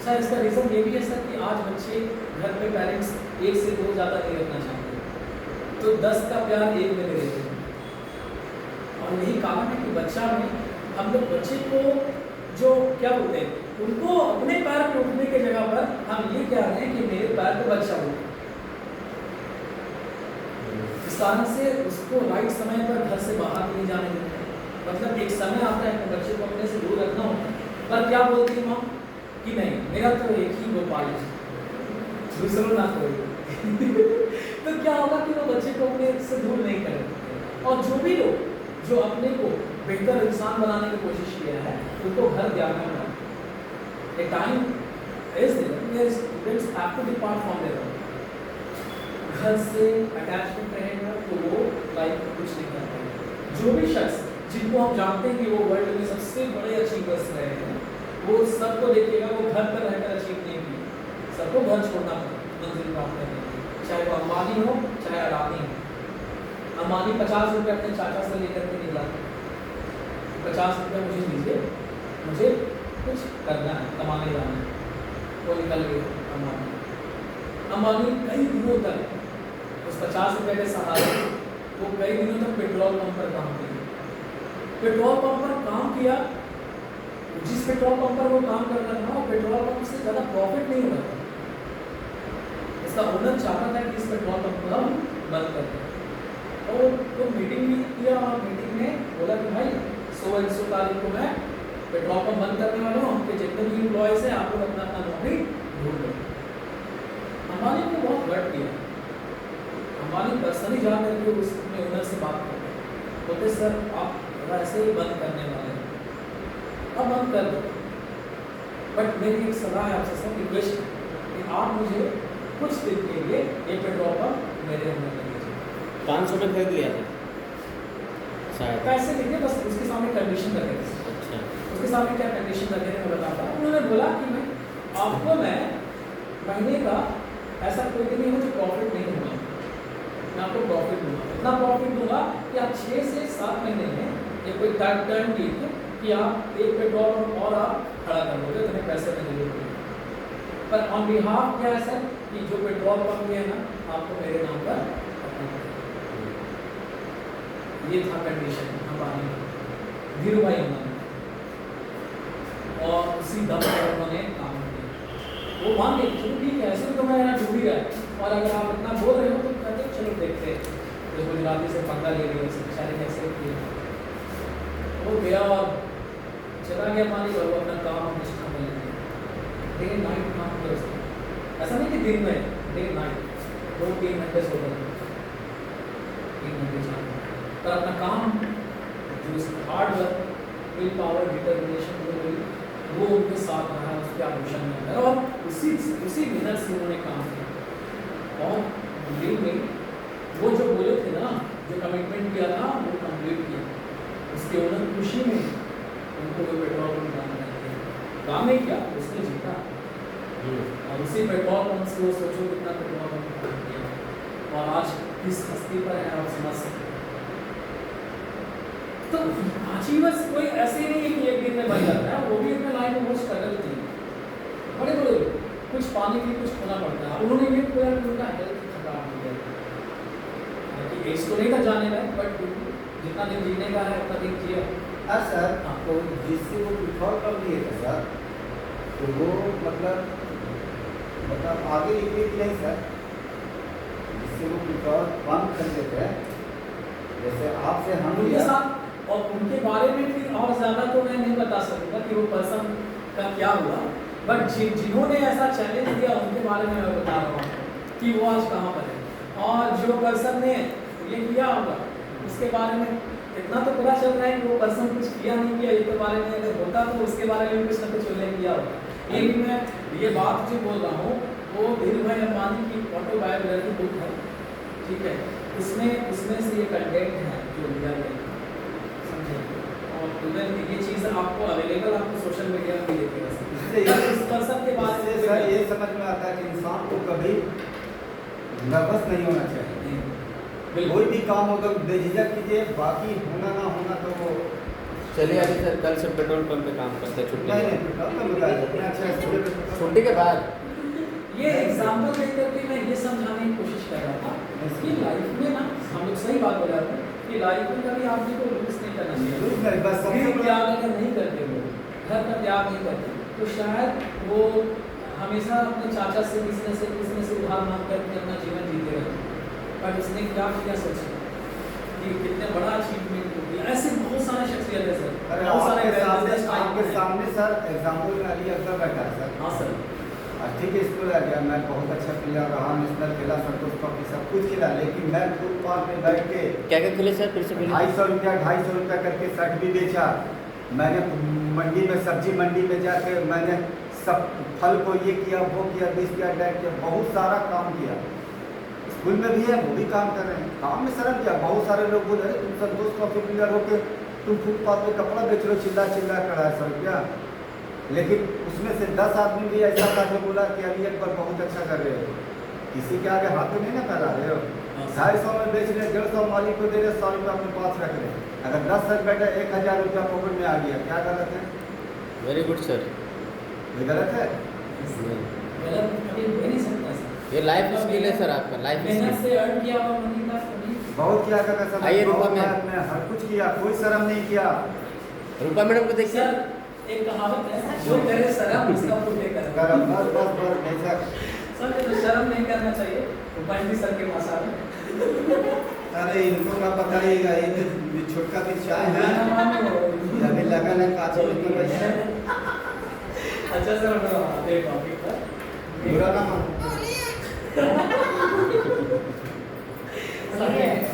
सर इसका रीज़न ये भी है सर कि आज बच्चे घर में पेरेंट्स 1 से 2 ज़्यादा नहीं रखना चाहते, तो 10 का प्यार 1 में ले लेते हैं। और यही कारण है कि बच्चा में हम लोग बच्चे को जो क्या बोलते हैं, उनको अपने पैर पे उठने की जगह पर हम ये कह रहे हैं कि मेरे पैर पे बच्चा हो। इस कारण से उसको राइट समय पर घर से बाहर नहीं जाने देते हैं। मतलब एक समय आता है कि बच्चे को अपने से दूर रखना होता है, पर क्या बोलती है माँ कि नहीं मेरा तो एक ही गोपाल है, दूसरों ना कोई। तो क्या होगा कि वो बच्चे को अपने से दूर नहीं करेंगे। और जो भी लोग जो अपने को बेहतर इंसान बनाने की कोशिश किया है उनको घर त्यागना पड़ा। A time is there where students have to depart from their home. घर से अटैचमेंट रहेगा तो वो लाइफ में कुछ नहीं कर पाएंगे। जो भी शख्स जिनको हम जानते हैं कि वो वर्ल्ड में सबसे बड़े अचीवर्स रहे हैं, वो सबको देखिएगा वो घर पर रहकर अचीव नहीं किए, सबको घर छोड़ना पड़ा मंजिल प्राप्त करने के लिए। चाहे वो अंबानी हो चाहे अडानी हो। अंबानी 50 रुपये अपने चाचा से लेकर के निकला, 50 रुपये मुझे दीजिए, मुझे कुछ करना है, कमाने जाना है, वो निकल गए अंबानी। अंबानी कई दिनों तक उस 50 रुपये के सहारे वो कई दिनों तक पेट्रोल पंप पर काम किया। पेट्रोल पंप पर काम किया, जिस पेट्रोल पंप पर वो काम कर रहा था वो पेट्रोल पंप से ज़्यादा प्रॉफिट नहीं हो रहा था। इसका ओनर चाहता था कि इस पेट्रोल पंप को हम बंद कर दें, और वो मीटिंग भी किया, और मीटिंग में बोला कि भाई 100 तारीख को मैं पेट्रोल पंप बंद करने वाला हूँ, उनके जितने भी एम्प्लॉयज़ हैं आप लोग अपना अपना नौकरी ढूंढ लो। अंबानी ने बहुत वर्क किया। अंबानी पर्सनली जा करके उस अपने ओनर से बात करते, बोलते सर आप ऐसे ही बंद करने वाले हैं, अब बंद कर दो, बट मेरी एक सलाह है आपसे सर, रिक्वेस्ट कि आप मुझे कुछ दिन के लिए ये पेट्रोल पंप मेरे ओनर में दीजिए। 500 में खरीद लिया था शायद। पैसे देंगे, बस उसके सामने कंडीशन रखे थे। अच्छा, उसके सामने क्या कंडीशन रखे थे मैं बताता हूँ। उन्होंने बोला कि मैं आपको मैं महीने का ऐसा कोई दिन नहीं हो जो प्रॉफिट नहीं दूंगा, मैं आपको प्रॉफिट दूंगा, इतना प्रॉफिट दूंगा कि आप 6 से 7 महीने में ये कोई टर्म लीजिए कि आप एक पेट्रोल पंप और आप खड़ा कर लोगे, इतने पैसे में दे दोगे। पर ऑन बिहाफ क्या है सर कि जो पेट्रोल पंप है ना आपको मेरे नाम पर रखना पड़ेगा। ये था कंडीशन अंबानी, धीरू भाई अंबानी, और उसी दम पर उन्होंने काम किया। वो मान गए चलो ठीक है, ऐसे तो मैं यहाँ डूब ही रहा है, और अगर आप इतना बोल रहे हो तो कहते चलो देखते हैं, जो गुजराती से पंगा ले रही है बेचारे कैसे किए। वो गया और चला गया पानी, और वो अपना काम निष्ठा में लगे, डे नाइट काम किया उसने। ऐसा नहीं कि दिन में, डे नाइट 2-3 घंटे सो रहे, 3 घंटे 4 घंटे, पर अपना काम जो hard work, will power, determination वो उनके साथ रहा, उसके आभूषण में है, और उसी मेहनत से उन्होंने काम किया। और दिल्ली में वो जो बोले थे ना, जो कमिटमेंट किया था वो कंप्लीट किया। उसके ओनर खुशी में उनको कोई पेट्रोल पंप डालना काम नहीं किया, उसने जीता। और उसी पेट्रोल पंप से वो सोचो कितना पेट्रोल पंप किया, और आज किस हस्ती पर है आप समझ सकते। तो अचीवर्स कोई ऐसे नहीं है कि एक दिन में बन जाता है, वो भी अपने लाइफ में बहुत स्ट्रगल की, बड़े बड़े कुछ पाने के लिए कुछ खोना पड़ता है। उन्होंने ये खोया कि उनका हेल्थ खराब हो गया, कि एज तो नहीं था जाने का, बट जितना दिन जीने का है उतना दिन जिया। हाँ सर, तो जिससे वो पेट्रोल पंप लिए थे सर, तो वो मतलब आगे निकले कि नहीं सर, जिससे वो पेट्रोल पंप खरीदे थे, जैसे आपसे हम उनके साथ, और उनके बारे में फिर और ज़्यादा तो मैं नहीं बता सकूँगा कि वो पर्सन का क्या हुआ, बट जिन्होंने ऐसा चैलेंज दिया उनके बारे में मैं बता रहा हूँ कि वो आज कहाँ पर है। और जो पर्सन ने ये किया होगा उसके बारे में इतना तो पता चल रहा है कि वो पर्सन कुछ किया नहीं किया, ये के बारे में अगर होता तो उसके बारे में कुछ ना कुछ उल्लेख किया होगा। ये भी मैं ये बात जो बोल रहा हूँ वो धीरू भाई अंबानी की ऑटोबायोग्राफी बुक है, ठीक है, उसमें से ये कंटेंट है जो दिया गया है, समझे। और इवन ये चीज़ आपको अवेलेबल आपको सोशल मीडिया में भी देखेगा सर। इस कंसेप्ट के बाद इससे सर ये समझ में आता है कि इंसान को कभी नर्वस नहीं होना चाहिए। कोई भी काम होगा बेझिझक कीजिए, बाकी होना ना होना तो वो चलिए अभी सर कल से पेट्रोल पंप पे काम करते हैं छुट्टी नहीं के बाद। नहीं बताया इतना अच्छा स्टूडेंट छुट्टी के बाद ये एग्जाम्पल दे करके मैं ये समझाने की कोशिश कर रहा था कि लाइफ में ना हम लोग सही बात बोल रहे हैं कि लाइफ में कभी आदमी को लूज नहीं करना चाहिए। बस सबसे गृह बड़ा त्याग अगर नहीं करते वो घर का त्याग नहीं करते तो शायद वो हमेशा अपने चाचा से किसी से उधार मांग करके अपना जीवन जीते रहे। बट उसने क्या किया सोचा कि कितने बड़ा अचीवमेंट हो गया। ऐसे बहुत सारे शख्सियत है सर, अरे बहुत सारे आपके सामने सर एग्जाम्पल में अली अकबर बैठा है सर। हाँ सर, ठीक है स्कूल आ गया, मैं बहुत अच्छा प्लेयर रहा, नेशनल खेला, संतोष ट्रॉफी सब कुछ खेला, लेकिन मैं फुटबॉल पे बैठ के क्या क्या खेले सर, फिर से बोलिए। 250 रुपया करके शर्ट भी बेचा। मैंने मंडी में सब्जी मंडी में जाके मैंने सब फल को ये किया वो किया 20 किया डाइट किया, बहुत सारा काम किया। स्कूल में भी है वो भी काम कर रहे हैं, काम में शर्म किया। बहुत सारे लोग बोले अरे तुम संतोष ट्रॉफी प्लेयर हो के तुम फुटपाथ पे कपड़ा बेच रहे हो, चिल्ला चिल्ला कर 250 रुपया। लेकिन उसमें से 10 आदमी भी ऐसा था जो बोला कि अभी एक बार बहुत अच्छा कर रहे हो, किसी के आगे हाथ तो नहीं ना फैला रहे हो। 250 में बेच रहे, 150 मालिक को दे रहे, 100 रुपया अपने पास रख रहे। अगर 10 साल बैठे 1000 रुपया पॉकेट में आ गया, क्या गलत है? Very good sir. ये गलत है? गलत कभी हो नहीं सकता सर। ये लाइफ स्किल है सर, आपका लाइफ मेहनत स्किल। से अर्न किया हुआ मनी का कभी बहुत किया कर सब। आइए रूपा मैम। मैं हर कुछ किया, कोई शर्म नहीं किया। रूपा मैडम को देखिए। सर एक कहावत है, जो करे शर्म उसका फूटे कर कर्म। बस बस बस बेशक। सर ये तो शर्म नहीं करना चाहिए, उपाय सर के भाषा में। अरे इनको ना बताइएगा, ये छोटका भी चाय है अभी लगन है काची में तो भैया। अच्छा सर आते टॉपिक पर। बुरा ना मानो।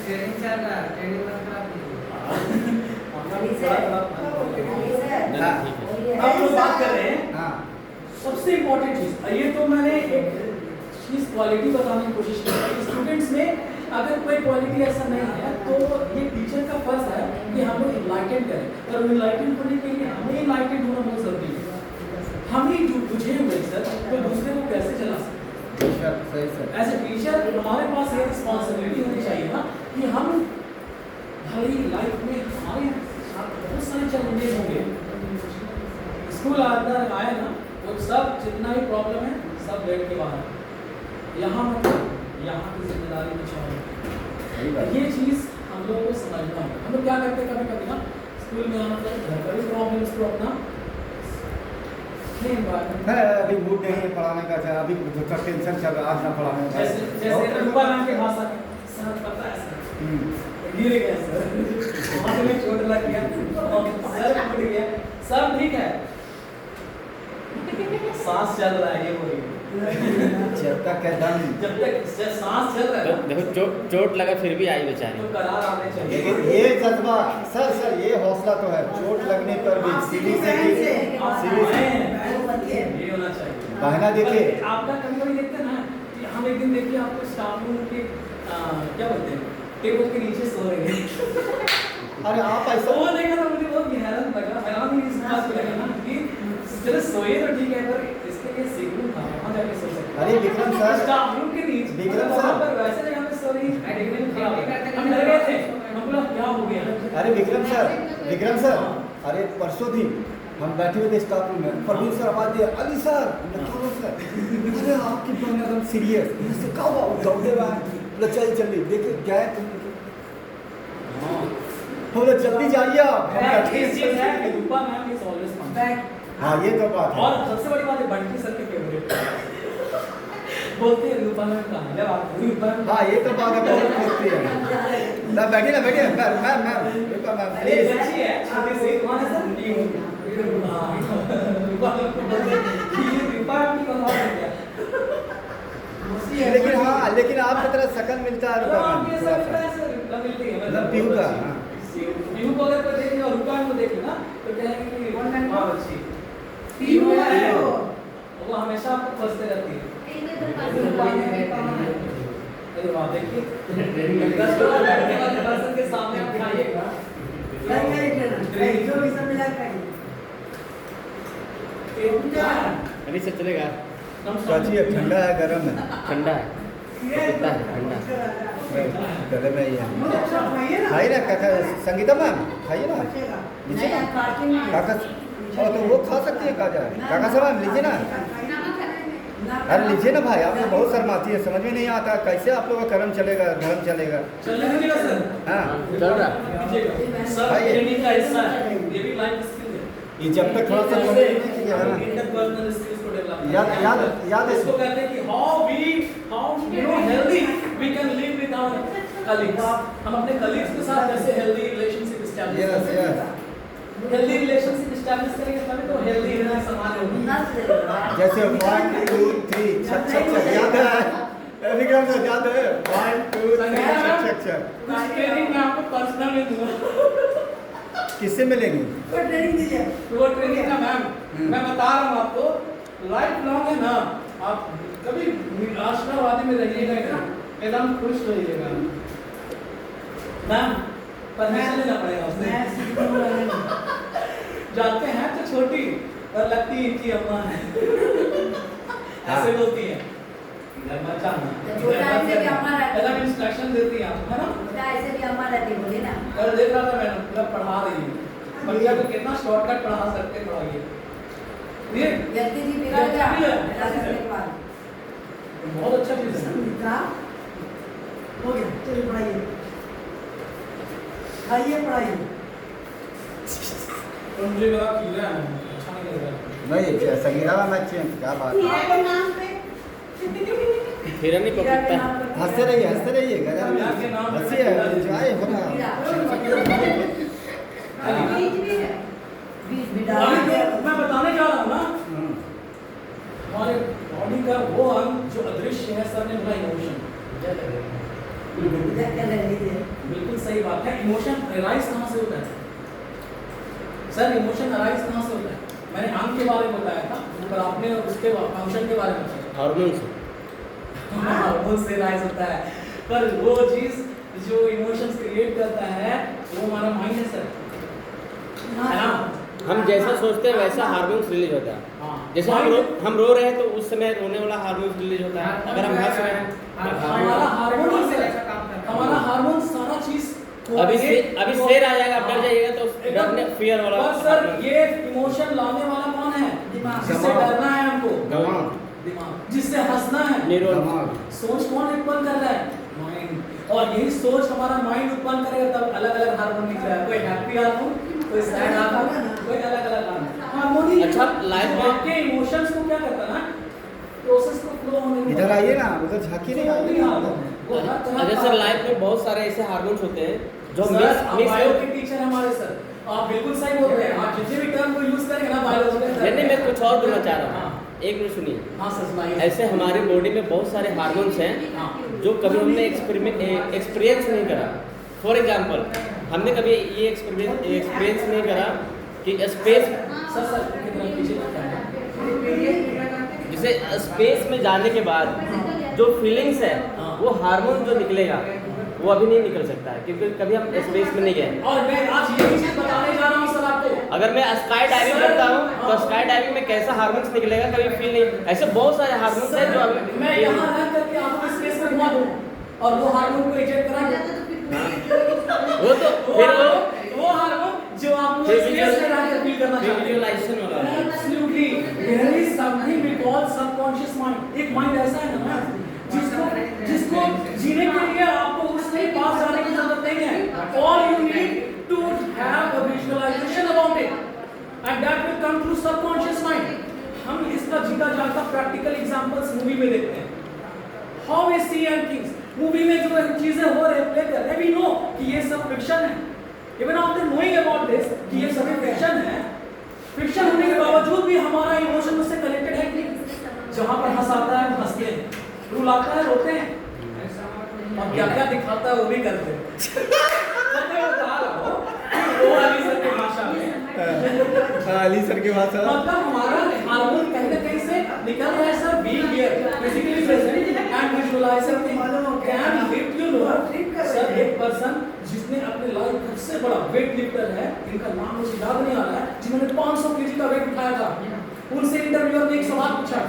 ट्रेनिंग चल रहा है, ट्रेनिंग में हाँ। हम लोग बात कर रहे हैं हाँ सबसे इम्पोर्टेंट चीज। ये तो मैंने एक चीज क्वालिटी बताने की कोशिश की है। स्टूडेंट्स में अगर कोई क्वालिटी ऐसा नहीं है तो ये टीचर का फर्ज है कि हम लोग इनलाइटन करें। और इनलाइटन होने के लिए हमें इनलाइटन होना बहुत जरूरी है। हम ही जो बुझे हुए सर तो दूसरे को कैसे चला सकते हैं? सही सर। एज ए टीचर हमारे पास ये रिस्पॉन्सिबिलिटी होनी चाहिए ना कि हम भाई लाइफ में हमारे साथ बहुत सारे चैलेंजेस होंगे। स्कूल अंदर आए ना वो सब जितना भी प्रॉब्लम है सब बैठ के बाहर यहाँ मतलब यहाँ की जिम्मेदारी कुछ और है। ये चीज़ हम लोगों को समझना है। हम लोग क्या करते हैं कभी कभी ना स्कूल में मतलब घर पर भी प्रॉब्लम्स को अपना है अभी मूड नहीं है पढ़ाने का, अभी का टेंशन चल रहा, आज ना पढ़ाने का। जैसे रूपा नाम की भाषा में सर पता है सर गिर गया सर, हाथ में चोट लग गया, सर फूट गया, सब ठीक है, सांस चल रहा है, ये बोलिए जब तक है दम, जब तक सांस चल रहा है ना, देखो चोट लगा फिर भी आई बेचारी। तो करार आने चाहिए। लेकिन ये जज्बा सर ये हौसला तो है, चोट लगने पर भी सीढ़ी से ये होना चाहिए। बहना देखिए आपका कभी कभी देखते हैं ना कि हम एक दिन देखिए आपको स्टाफ रूम के क्या बोलते हैं टेबल के नीचे सो रहे हैं। अरे आप ऐसा वो देखा था मुझे बहुत हैरान लगा, हैरान इस बात को लगा ना कि चलो सोए तो ठीक है पर इसके लिए सीखूं था वहाँ जाके सो सकते। अरे विक्रम सर, स्टाफ रूम के नीचे विक्रम वहाँ सर, पर वैसे जगह पे सो रही हम डर गए थे, हम बोला क्या हो गया। अरे विक्रम सर अरे परसों दिन हम बैठे हुए थे स्टाफ रूम में, प्रवीण सर आवाज दिया अली सर, क्या सर अरे आपकी बहन एकदम सीरियस, इससे क्या हुआ, दौड़े हुए बोले चल देखिए क्या है तुम, बोले जल्दी जाइए आप, हम बैठे इस चीज है कि रूपा मैम इज ऑलवेज पंक्चुअल। हाँ ये तो बात है। और सबसे बड़ी बात है बंटी सर के फेवरेट बोलते हैं रूपा मैम कहाँ है, आप रूपा मैम। हाँ ये तो बात है, बहुत खुशी है ना, बैठिए मैम रूपा मैम अरे प्लीज। अच्छी है छोटी सी कौन है सर रूपा मैम को बोलते हैं कि रूपा मैम की बात है क्या लेकिन आपकी तरह शकल मिलता है रूपा आप मैम ये थोड़ा सब सा, मिलता है सर रूपा मिलती है मतलब पीहू का, हाँ। पीहू को अगर कोई देखे और रूपा मैम को देखे ना तो कहेंगे कि कौन मैम? हाँ अच्छी पीहू है वो हमेशा आपको फंसते रहती है। अरे वाह देखिए इंटरेस्ट हो बैठने वाले पर्सन के सामने आप खाइएगा अभी से चलेगा। चाची अब ठंडा है गर्म है? ठंडा है, पपीता है ठंडा। गर्म है ये। खाइए ना काका, संगीता मैम खाइए ना, लीजिए ना काका। और तो वो खा सकती है काका, काका साहब लीजिए ना। अरे लीजिए ना भाई, आप लोग बहुत शर्माती है, समझ में नहीं आता कैसे आप लोगों का कर्म चलेगा, धर्म चलेगा। चलने दीजिएगा सर। हाँ चल रहा। सर भाई, ट्रेनिंग का हिस्सा है, ये भी लाइफ स्किल है। ये जब तक थोड़ा सा पढ़े नहीं किया है ना, इंटरपर्सनल स्किल्स को डेवलप याद है इसको कहते हैं कि how you know healthy we can live with our colleagues. हम अपने कलीग्स के साथ कैसे हेल्दी रिलेशनशिप एस्टैब्लिश यस करते यस। हैं। हेल्दी रिलेशनशिप एस्टैब्लिश करेंगे तभी तो हेल्दी रहना समाज होगा। जैसे 1 2 3 छक छक छक, याद है विक्रम सर, याद है 1 2 3 छक छक छक। कुछ ट्रेनिंग मैं आपको पर्सनल में दूंगा। किससे मिलेंगे? वो ट्रेनिंग का मैम मैं बता रहा हूँ आपको, लाइफ लॉन्ग है ना, आप कभी आशावादी में रहिएगा नहीं, एकदम खुश रहिएगा। मैम परमिशन लेना पड़ेगा उससे। जाते हैं तो छोटी और लगती इनकी अम्मा है। ऐसे बोलती है इधर मत जाना, एकदम इंस्ट्रक्शन देती है आप, है ना। और देख रहा था मैडम पूरा पढ़ा रही है बच्चा को, कितना शॉर्टकट पढ़ा सकते पढ़ाइए। ये बहुत अच्छा चीज है। तो मुझे लगा खीरा है, अच्छा नहीं लग रहा। नहीं संगीता मैम अच्छी हैं, क्या बात है। खीरा नहीं पपीता। हंसते रहिए गजब हंसी है, एंजॉय हो रहा है। मैं बताने जा रहा हूँ ना, हमारे बॉडी का वो अंग जो अदृश्य है, सर ने बोला इमोशन। बिल्कुल सही बात है। इमोशन अराइज कहाँ से होता है सर? इमोशन अराइज कहाँ से होता है? मैंने अंग के बारे में बताया था, पर आपने उसके फंक्शन के बारे में बताया। हार्मोन से। हार्मोन से राइज होता है, पर वो चीज जो इमोशंस क्रिएट करता है वो हमारा माइंड है सर, है ना। हम जैसा सोचते हैं वैसा हार्मोन्स रिलीज होता है। हाँ। जैसे हम रो रहे हैं तो उस समय रोने वाला हार्मोन्स रिलीज होता है। अगर हम हंस रहे हैं हमारा हार्मोन सारा चीज अभी शेर आ जाएगा, आप डर जाइएगा तो डरने फियर वाला। पर सर ये इमोशन लाने वाला कौन है? जिससे डरना है हमको, दिमाग। जिससे हंसना है, न्यूरॉन। सोच कौन उत्पन्न कर रहा है? माइंड। और यही सोच हमारा माइंड उत्पन्न करेगा, तब अलग अलग हार्मोन निकलेगा। कोई हैप्पी हार्मोन, कोई सैड हार्मोन, कोई अलग अलग हार्मोन। अच्छा लाइफ में आपके इमोशंस को क्या करता है ना, प्रोसेस को फ्लो होने में। इधर आइए ना, उधर झांकी नहीं आइए। जैसे लाइफ में बहुत सारे ऐसे हार्मोन्स होते हैं जो बायो के टीचर हमारे सर, आप बिल्कुल सही बोल रहे हैं। आप जितने भी टर्म को यूज करेंगे ना बायोलॉजी में, नहीं मैं कुछ और बोलना चाह रहा हूँ, एक मिनट सुनिए। हाँ सर सुनाइए। ऐसे हमारी बॉडी में बहुत सारे हार्मोन्स हैं जो कभी हमने एक्सपीरियंस नहीं करा। फॉर एग्जांपल हमने कभी ये एक्सपीरियंस नहीं करा कि स्पेस, सर कितना पीछे जैसे स्पेस में जाने के बाद जो फीलिंग्स है वो हार्मोन जो निकलेगा वो अभी नहीं निकल सकता है, क्योंकि कभी हम स्पेस में नहीं गए। और मैं आज ये चीज बताने जा रहा हूँ सर आपको। अगर मैं स्काई डाइविंग करता हूँ तो स्काई डाइविंग में कैसा हार्मोन्स निकलेगा कभी फील नहीं। ऐसे बहुत सारे हार्मोन्स हैं जो अभी मैं यहाँ रह करके आपको स्पेस में घुमा दूँ और वो हार्मोन को इजेक्ट करा दूँ। वो तो फिर वो हार्मोन जो आपको स्पेस में रह कर फील करना चाहिए। विजुअलाइजेशन वाला है। Absolutely, there is something we call subconscious mind। एक माइंड ऐसा है ना जिसको जीने के लिए आपको उसके पास जाने की जरूरत नहीं है। All you need to have a visualization about it, and that will come through subconscious mind। हम इसका जीता जागता प्रैक्टिकल एग्जांपल्स मूवी में देखते हैं। How we see and things, movie में जो चीजें हो रही है प्ले कर रहे हैं, we know कि ये सब फिक्शन है। Even after knowing about this कि ये सभी फिक्शन है, फिक्शन होने के बावजूद भी हमारा इमोशन उससे कनेक्टेड है कि जहाँ पर हंस आता है हंसते हैं, रुलाता है रोते हैं, और क्या क्या दिखाता है वो भी करते हैं। वो अली सर की भाषा में, अली सर की भाषा, मतलब हमारा हार्मोन कहीं ना कहीं से निकल रहा है sir. Being here, physically present and visualising things. Can lift, you know sir, एक पर्सन जिसने अपने लाइफ का सबसे बड़ा वेट लिफ्टर है, इनका नाम मुझे याद नहीं आ रहा है, जिन्होंने 500 केजी का वेट उठाया था, उनसे इंटरव्यूअर ने एक सवाल पूछा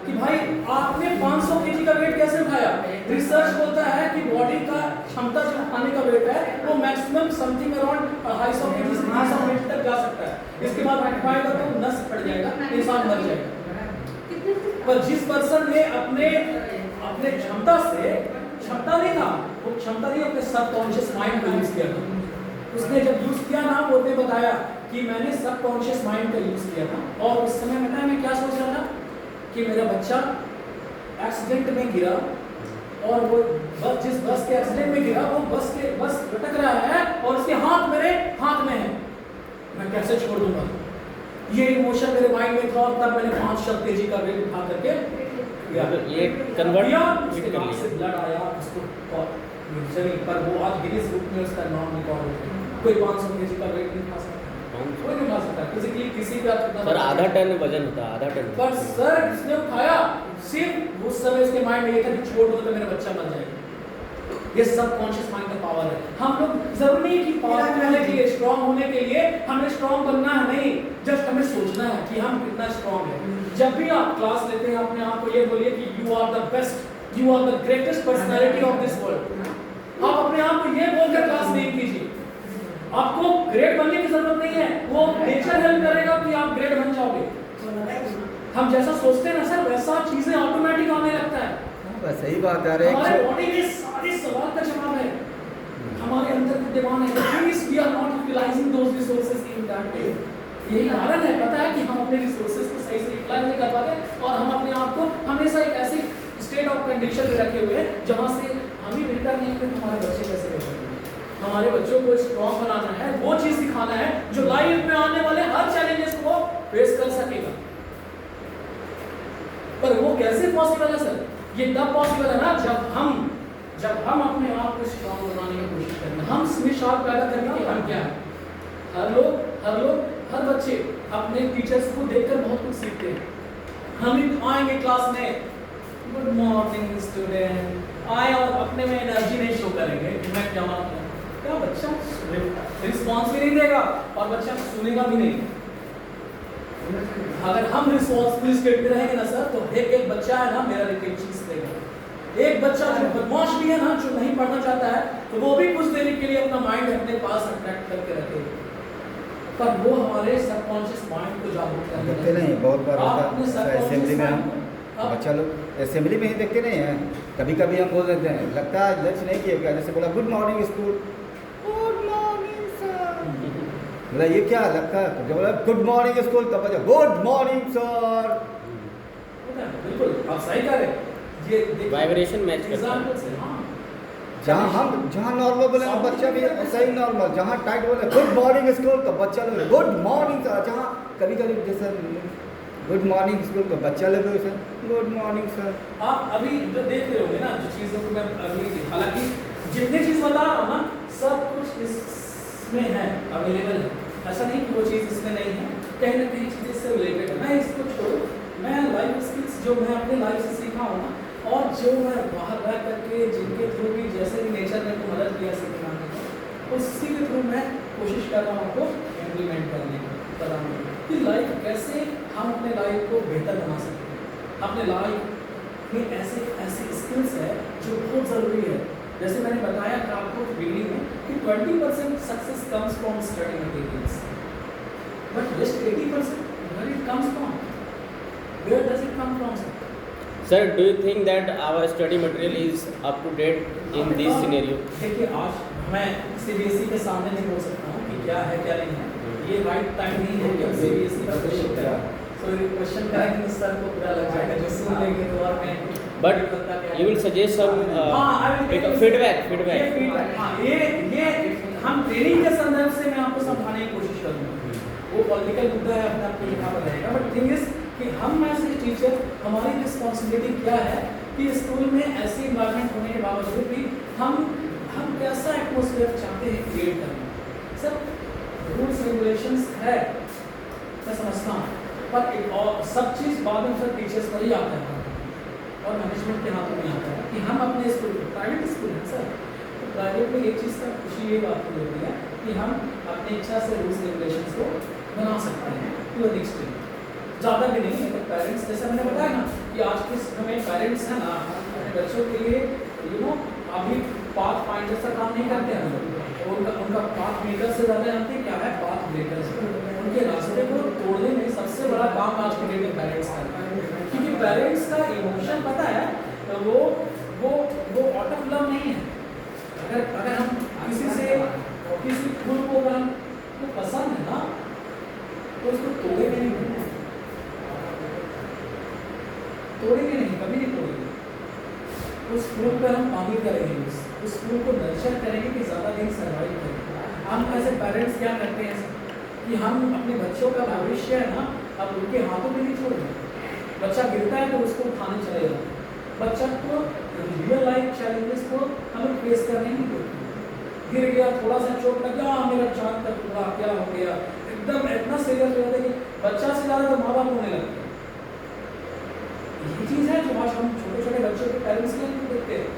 कि भाई आपने 500 केजी का वेट कैसे उठाया? रिसर्च बोलता है कि बॉडी का क्षमता जो उठाने का वेट है वो मैक्सिमम समथिंग अराउंड 250 केजी से 300 केजी तक जा सकता है। इसके बाद उठाएगा तो नस फट जाएगा, इंसान मर जाएगा। पर जिस पर्सन ने अपने क्षमता से, क्षमता नहीं था वो, क्षमता नहीं, अपने सबकॉन्शियस माइंड को यूज किया था। उसने जब यूज किया ना, वो ने बताया कि मैंने सबकॉन्शियस माइंड का यूज किया था, और उस समय मैं क्या सोच रहा था कि मेरा बच्चा एक्सीडेंट में गिरा, और वो जिस बस के एक्सीडेंट में गिरा वो बस लटक रहा है और उसके हाथ मेरे हाथ में है, मैं कैसे छोड़ दूंगा? ये इमोशन मेरे माइंड में था, और तब मैंने 500 केजी का वेट उठा करके ये कन्वर्ट किया, उसके नाम से ब्लड आया उसको, चलिए, पर वो आज गिनीज बुक में उसका नाम रिकॉर्ड हो गया। कोई 500 केजी का वेट नहीं उठा सकता, कोई नहीं उठा सकता फिजिकली, किसी का सर आधा टन वजन होता है, आधा टन। पर सर जिसने उठाया, सिर्फ उस समय उसके माइंड में ये था कि छोड़ दो तो मेरा बच्चा मर जाएगा। ये सबकॉन्शियस माइंड का पावर है। हम लोग जरूरी नहीं कि पावरफुल होने के लिए, स्ट्रांग होने के लिए हमें स्ट्रांग बनना है, नहीं, जस्ट हमें सोचना है कि हम कितना स्ट्रांग है। जब भी आप क्लास लेते हैं अपने आप को ये बोलिए कि you are the best, you are the greatest personality of this world. आप अपने आप को ये बोलकर क्लास नहीं कीजिए, आपको ग्रेट बनने की जरूरत नहीं है, वो नेचर हेल्प करेगा कि आप ग्रेट बन जाओगे। हम जैसा सोचते हैं ना सर, वैसा चीजें ऑटोमेटिक आने लगता है। बस सही बात है। हमारे बॉडी में सारे सवाल का जवाब है, हमारे अंदर विद्यमान है, please we are not utilising those resources in that way. यही कारण है, पता है कि हम अपने रिसोर्सेज को सही से यूटिलाइज नहीं कर पाते, और हम अपने आप को हमेशा एक ऐसी स्टेट ऑफ कंडीशन में रखे हुए हैं जहां से हम ही बेहतर नहीं है, हमारे बच्चे कैसे बेहतर होंगे। हमारे बच्चों को स्ट्रॉन्ग बनाना है, वो चीज सिखाना है जो लाइफ में आने वाले हर चैलेंजेस को फेस कर सकेगा। पर वो कैसे पॉसिबल है सर? ये तब पॉसिबल है ना जब हम अपने आप को स्ट्रॉन्ग बनाने की कोशिश करें, हम स्मिशाल पैदा करने के हम क्या है। हर बच्चे अपने टीचर्स को देखकर बहुत कुछ सीखते हैं। हम ही आएंगे क्लास में, गुड मॉर्निंग स्टूडेंट, आए और अपने में एनर्जी नहीं शो करेंगे कि मैं क्या मानता हूँ, क्या बच्चा रिस्पॉन्स भी नहीं देगा और बच्चा सुनेगा भी नहीं। अगर हम रिस्पॉन्सिबल स्टेट में रहेंगे ना सर, तो एक बच्चा है ना मेरा रिपीट चीज देगा। एक बच्चा जो बदमाश भी है ना, जो नहीं पढ़ना चाहता है, तो वो भी कुछ देने के लिए अपना माइंड अपने पास अट्रैक्ट करके रखेगा, पर वो हमारे सबकॉन्शियस माइंड को जागरूक करने देखते नहीं, बहुत बार होता है असेंबली में, हम बच्चा लोग असेंबली में ही देखते नहीं हैं। कभी कभी हम बोल देते हैं, लगता है लंच नहीं किया, जैसे बोला good morning school, good morning sir, बोला ये क्या लगता है, तो बोला गुड मॉर्निंग स्कूल, तब बचा गुड मॉर्निंग सर। बिल्कुल आप सही कह रहे हैं, ये वाइब्रेशन मैच करता है। जहाँ नॉर्मल बोले ना बच्चा भी सही नॉर्मल, जहाँ टाइट बोले गुड मॉर्निंग स्कूल तो बच्चा लोग गुड मॉर्निंग सर, जहाँ कभी कभी जैसे गुड मॉर्निंग स्कूल तो बच्चा लोग गुड मॉर्निंग सर। आप अभी जो देख रहे होंगे ना, जो चीज़ों को मैं अभी, हालांकि जितनी चीज़ बता रहा हूँ ना, सब कुछ इसमें है, अवेलेबल है, ऐसा नहीं कि वो चीज़ इसमें नहीं है, कहीं ना कहीं चीज़ इससे रिलेटेड है। मैं इसको छोड़ो, मैं लाइफ स्किल्स जो मैं अपने लाइफ से सीखा हूँ ना, और जो मैं बाहर रह करके जिनके थ्रू भी जैसे भी नेचर ने को मदद किया सिखाने को, उसी के थ्रू मैं कोशिश कर रहा हूँ आपको इम्प्लीमेंट करने की, बताने कि लाइफ कैसे हम अपने लाइफ को बेहतर बना सकते हैं। अपने लाइफ में ऐसे स्किल्स है जो बहुत ज़रूरी है। जैसे मैंने बताया था आपको बिगनिंग में कि 20% success comes from study materials, but just 80% where it comes from, where does it come from, sir? Sir, do you think that our study material is up to date in this scenario? देखिए, आज मैं CBSE के सामने नहीं बोल सकता हूँ कि क्या है क्या नहीं है, ये राइट टाइम नहीं है कि सीबीएसई का क्वेश्चन करें, तो क्वेश्चन करेंगे तो सर को पता लग जाएगा, जो सुन लेंगे तो और मैं But you will suggest some feedback. हाँ, ये हम ट्रेनिंग के संदर्भ से मैं आपको समझाने की कोशिश करूँगा। वो पॉलिटिकल मुद्दा है, अपने आपको लिखा पर रहेगा, बट थिंग इज कि हम ऐसे टीचर, हमारी रिस्पॉन्सिबिलिटी क्या है कि स्कूल में ऐसी इन्वायरमेंट होने के बावजूद भी हम कैसा एटमोसफियर चाहते हैं क्रिएट करना। सर रूल्स रेगुलेशंस है, मैं समझता हूँ, पर एक और सब चीज़ बाद में सर टीचर्स पर ही आता है। और मैनेजमेंट के हाथों में आता है कि हम अपने स्कूल को, प्राइवेट स्कूल है सर, तो प्राइवेट में एक चीज़ का खुशी ये बात की होती है कि हम अपनी इच्छा से रूल्स रेगुलेशंस को बना सकते हैं टू एन एक्सटेंट, ज़्यादा भी नहीं। अगर पेरेंट्स, जैसे मैंने बताया ना कि आज के समय पेरेंट्स हैं ना बच्चों के लिए अभी पाथ फाइंडर का काम नहीं करते हैं लोग, उनका पाथ मेकर से ज़्यादा जानते हैं क्या है पाथ ब्रेकर्स। उनके रास्ते को तोड़ने में सबसे बड़ा काम आज के डेट में पेरेंट्स का है, क्योंकि पेरेंट्स का इमोशन पता है तो वो आउट ऑफ लव नहीं है। अगर हम किसी फूल को अगर हमको पसंद है ना तो उसको तोड़ेंगे नहीं, कभी नहीं तोड़ेंगे। उस फूल पर हम पानी करेंगे, उस फूल को नर्चर करेंगे कि ज़्यादा दिन सर्वाइव करेंगे। हम ऐसे पेरेंट्स क्या करते हैं कि हम अपने बच्चों का भविष्य है ना अब उनके हाथों में नहीं छोड़ेंगे। बच्चा गिरता है तो उसको उठाने चले जाओ, बच्चा को रियल लाइफ चैलेंजेस को हमें फेस करने नहीं देते। गिर गया, थोड़ा सा चोट लग गया, मेरा चाँद का टुकड़ा क्या हो गया, एकदम इतना सीरियस हो जाता है कि बच्चा से ज़्यादा तो माँ बाप होने लगते हैं। ये चीज़ है जो आज हम छोटे छोटे बच्चों के पेरेंट्स के लिए देखते हैं।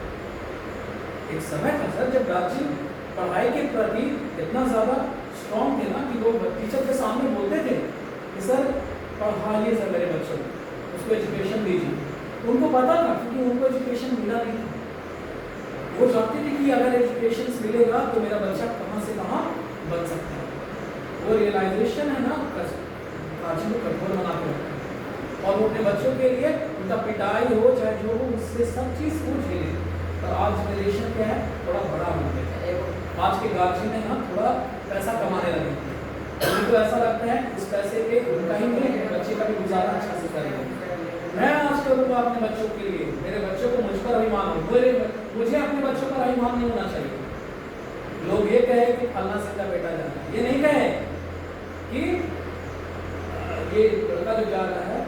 एक समय था सर जब गार्जियन पढ़ाई के प्रति इतना ज़्यादा स्ट्रॉन्ग थे ना कि वो टीचर के सामने बोलते थे कि सर पढ़ाइए सर मेरे बच्चों को, उसको एजुकेशन दीजिए। उनको पता था क्योंकि उनको एजुकेशन मिला नहीं था। वो चाहते थे कि अगर एजुकेशन मिलेगा तो मेरा बच्चा कहाँ से कहाँ बन सकता है। वो रियलाइजेशन है ना गार्जियन को कठोर बना के रखा है और वो अपने बच्चों के लिए उनका पिटाई हो चाहे जो हो उससे सब चीज़ पूछ ले। पर आज जनरेशन क्या है थोड़ा बड़ा हो गया, आज के गार्जियन है ना थोड़ा पैसा कमाने लगे, उनको ऐसा लगता है उस पैसे के उनका ही मिले, बच्चे का भी गुजारा अच्छा से करेगा। मैं आज करूँगा अपने बच्चों के लिए, मेरे बच्चों को मुझ पर अभिमान हो, मुझे अपने बच्चों पर अभिमान नहीं होना चाहिए। लोग ये कहे कि फलना सिंह का बेटा जाना, ये नहीं कहे कि ये लड़का जो जा रहा है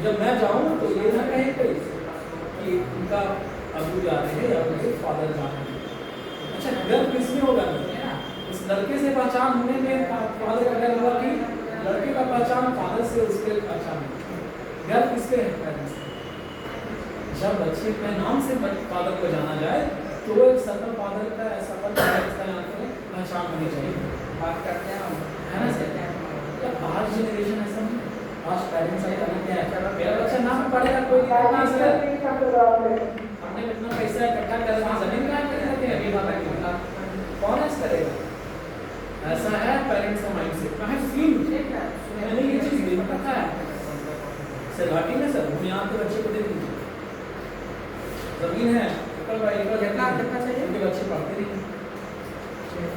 जब मैं जाऊँ तो ये ना कहे कोई कि उनका अबू जा रहे हैं या उनके फादर जा रहे हैं। अच्छा गर्व किसमें होगा? उस लड़के से पहचान होने में फादर का गर्व हुआ कि लड़के का पहचान फादर से उसके पहचान गर्व किसके है? जब बच्चे के नाम से फादर को जाना जाए तो वो एक सफल फादर का सफल पहचान होनी चाहिए। बात करते हैं है ना सर? आज जनरेशन ऐसा नहीं, आज पेरेंट्स का कहना क्या है मेरा बच्चा नाम पढ़ेगा कोई दिक्कत नहीं सर, हमने इतना पैसा इकट्ठा कर रखा जमीन का करते हैं अभी बात कौन ऐसा करेगा? ऐसा है पेरेंट्स का माइंडसेट। कहाँ सीन मैंने ये चीज़ नहीं पता है सर घाटी में सर हम यहाँ के बच्चे को दे दीजिए जमीन है कितना चाहिए उनके बच्चे पढ़ते नहीं।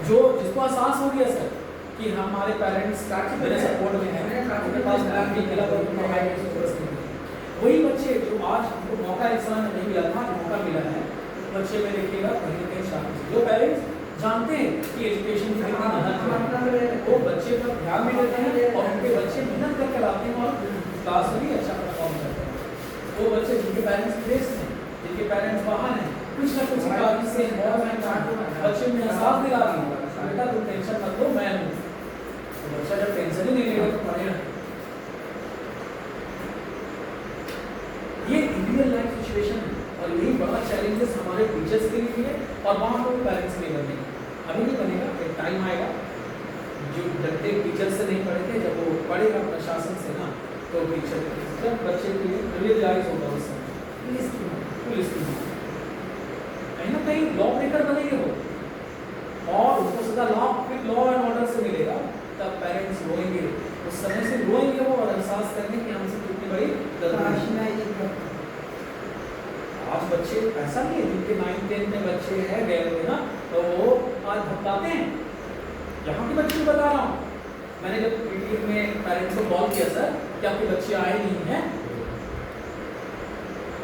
जो जिसको एहसास हो गया सर कि हमारे पेरेंट्स मेरे सपोर्ट में हैं, उनके पास प्लान भी मिला तो पढ़ाई में जरूरत नहीं, वही बच्चे जो आज उनको मौका इस समय नहीं मिला था मौका मिला है, बच्चे में देखिएगा कहीं ना कहीं शामिल। जो पेरेंट्स जानते हैं कि एजुकेशन की कितनी मेहनत है वो बच्चे पर ध्यान भी देते हैं और उनके बच्चे मेहनत करके लाते हैं और क्लास में भी अच्छा परफॉर्म करते हैं। वो बच्चे जिनके पेरेंट्स देश हैं, जिनके पेरेंट्स बाहर हैं, कुछ ना कुछ कागज से बच्चे में एहसास दिला दी बेटा तुम टेंशन मत लो मैं हूँ। तो बच्चा जब टेंशन ही नहीं लेगा तो पढ़ेगा। ये रियल लाइफ सिचुएशन है और यही बड़ा चैलेंजेस हमारे टीचर्स के लिए है और वहाँ पर पेरेंट्स के लिए बनेगा। अभी नहीं बनेगा, एक टाइम आएगा जो डरते टीचर से नहीं पढ़ेंगे, जब वो पढ़ेगा प्रशासन से ना तो टीचर जब बच्चे के लिए रियलाइज होगा उस समय पुलिस की कहीं ना कहीं लॉ ब्रेकर बनेंगे वो और उसको सदा लॉ एंड ऑर्डर से मिलेगा। तब पेरेंट्स रोएंगे, उस समय से रोएंगे वो और एहसास करेंगे कि हमसे कितनी बड़ी गलती। आज बच्चे ऐसा नहीं है जिनके 9th-10th में बच्चे हैं गए हुए ना तो वो आज भटकाते हैं। यहाँ के बच्चे को बता रहा हूँ, मैंने जब पीटीएम में पेरेंट्स को कॉल किया सर कि आपके बच्चे आए नहीं हैं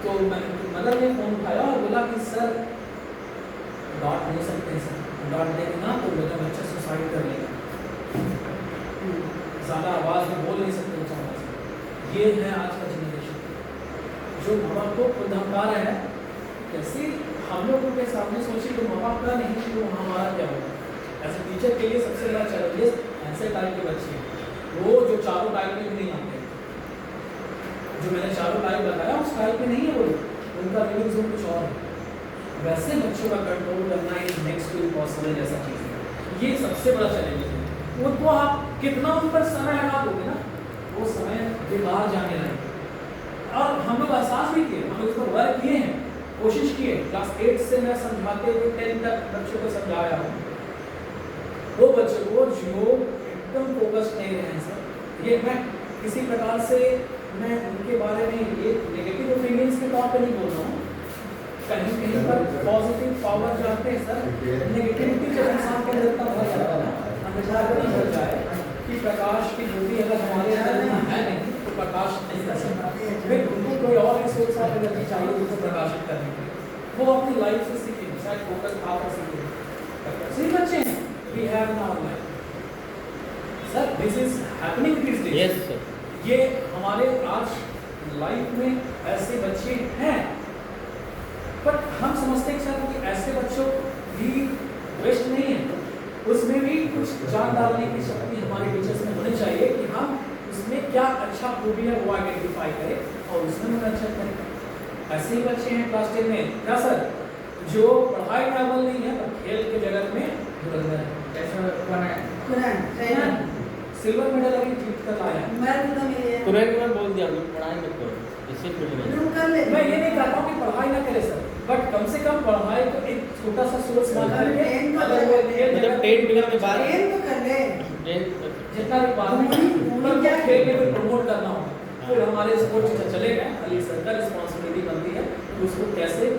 तो मैंने मदर ने फ़ोन उठाया और बोला कि सर डांट नहीं सकते सर, डांट देंगे ना तो मेरा बच्चा सुसाइड कर लेगा, ज़्यादा आवाज़ में बोल नहीं सकते बेचारा। ये है आज का जनरेशन जो माँ बाप को खुद धमका रहा है। कैसे हम लोगों के सामने सोचिए तो माँ बाप का नहीं तो हमारा क्या होगा? ऐसे टीचर के लिए सबसे बड़ा चैलेंजेस ऐसे टाइप के बच्चे हैं वो जो चारों टाइप में नहीं आते, जो मैंने चारों टाइप बताया उस टाइप में नहीं है वो उनका लिविंग जोन कुछ और है। वैसे बच्चों का कंट्रोल करना इज नेक्स्ट टू इम्पॉसिबल जैसा चीज़ है। ये सबसे बड़ा चैलेंज है। उनको आप कितना उन पर समय लगा दोगे ना, वो समय बेकार जाने लगेगा। और हम लोग एहसास भी किए, हम लोग इस पर वर्क किए हैं, कोशिश किए। क्लास 8 से मैं समझाते हुए 10 तक बच्चों को समझाया हूँ। वो बच्चों को जो एकदम फोकस नहीं रहे हैं सर, ये मैं किसी प्रकार से मैं उनके बारे में ये नेगेटिव ओपिनियंस के तौर पे नहीं बोल रहा हूँ। कहीं कहीं पर पॉजिटिव पावर जो आते हैं सर, नेगेटिविटी जब इंसान के अंदर इतना भर जाता है ना, अंधकार नहीं भर जाए कि प्रकाश की ज्योति अगर हमारे अंदर है नहीं तो प्रकाश नहीं कर सकता। फिर उनको कोई और रिसोर्स ऑफ एनर्जी चाहिए उनको प्रकाशित करने के लिए, वो अपनी लाइफ से सीखेंगे, शायद फोकस पावर सीखेंगे। सही बच्चे हैं we have in our life sir, this is happening this days. Yes sir, ये हमारे आज लाइफ में ऐसे बच्चे हैं, पर हम समझते हैं सर कि ऐसे बच्चों भी वेस्ट नहीं है, उसमें भी कुछ जान डालने की शक्ति हमारे टीचर्स में होनी चाहिए कि हम उसमें क्या अच्छा खूबी है वो आइडेंटिफाई करें और उसमें हम अच्छा करें। ऐसे ही बच्चे हैं क्लास 10 में क्या सर, जो पढ़ाई में अव्वल नहीं है पर खेल के जगत में धुरंधर है। कैसा बना है? कुरान सिल्वर मेडल अभी जीत कर लाया है। मैं तो मेरे तुरंत मैं बोल दिया हूँ पढ़ाई मत करो, इससे फील्ड में तुम कर ले। मैं ये नहीं कहता हूँ कि पढ़ाई ना करे सर, बट कम से कम पढ़ाई को एक छोटा सा सोर्स मान करके अगर वो खेल मतलब 10 12 के बाद ट्रेन तो कर ले। जितना भी बात है पर क्या खेल के फिर प्रमोट करना होगा। फिर हमारे स्पोर्ट्स टीचर चले गए, अली सर का रिस्पॉन्सिबिलिटी बनती है कि उसको कैसे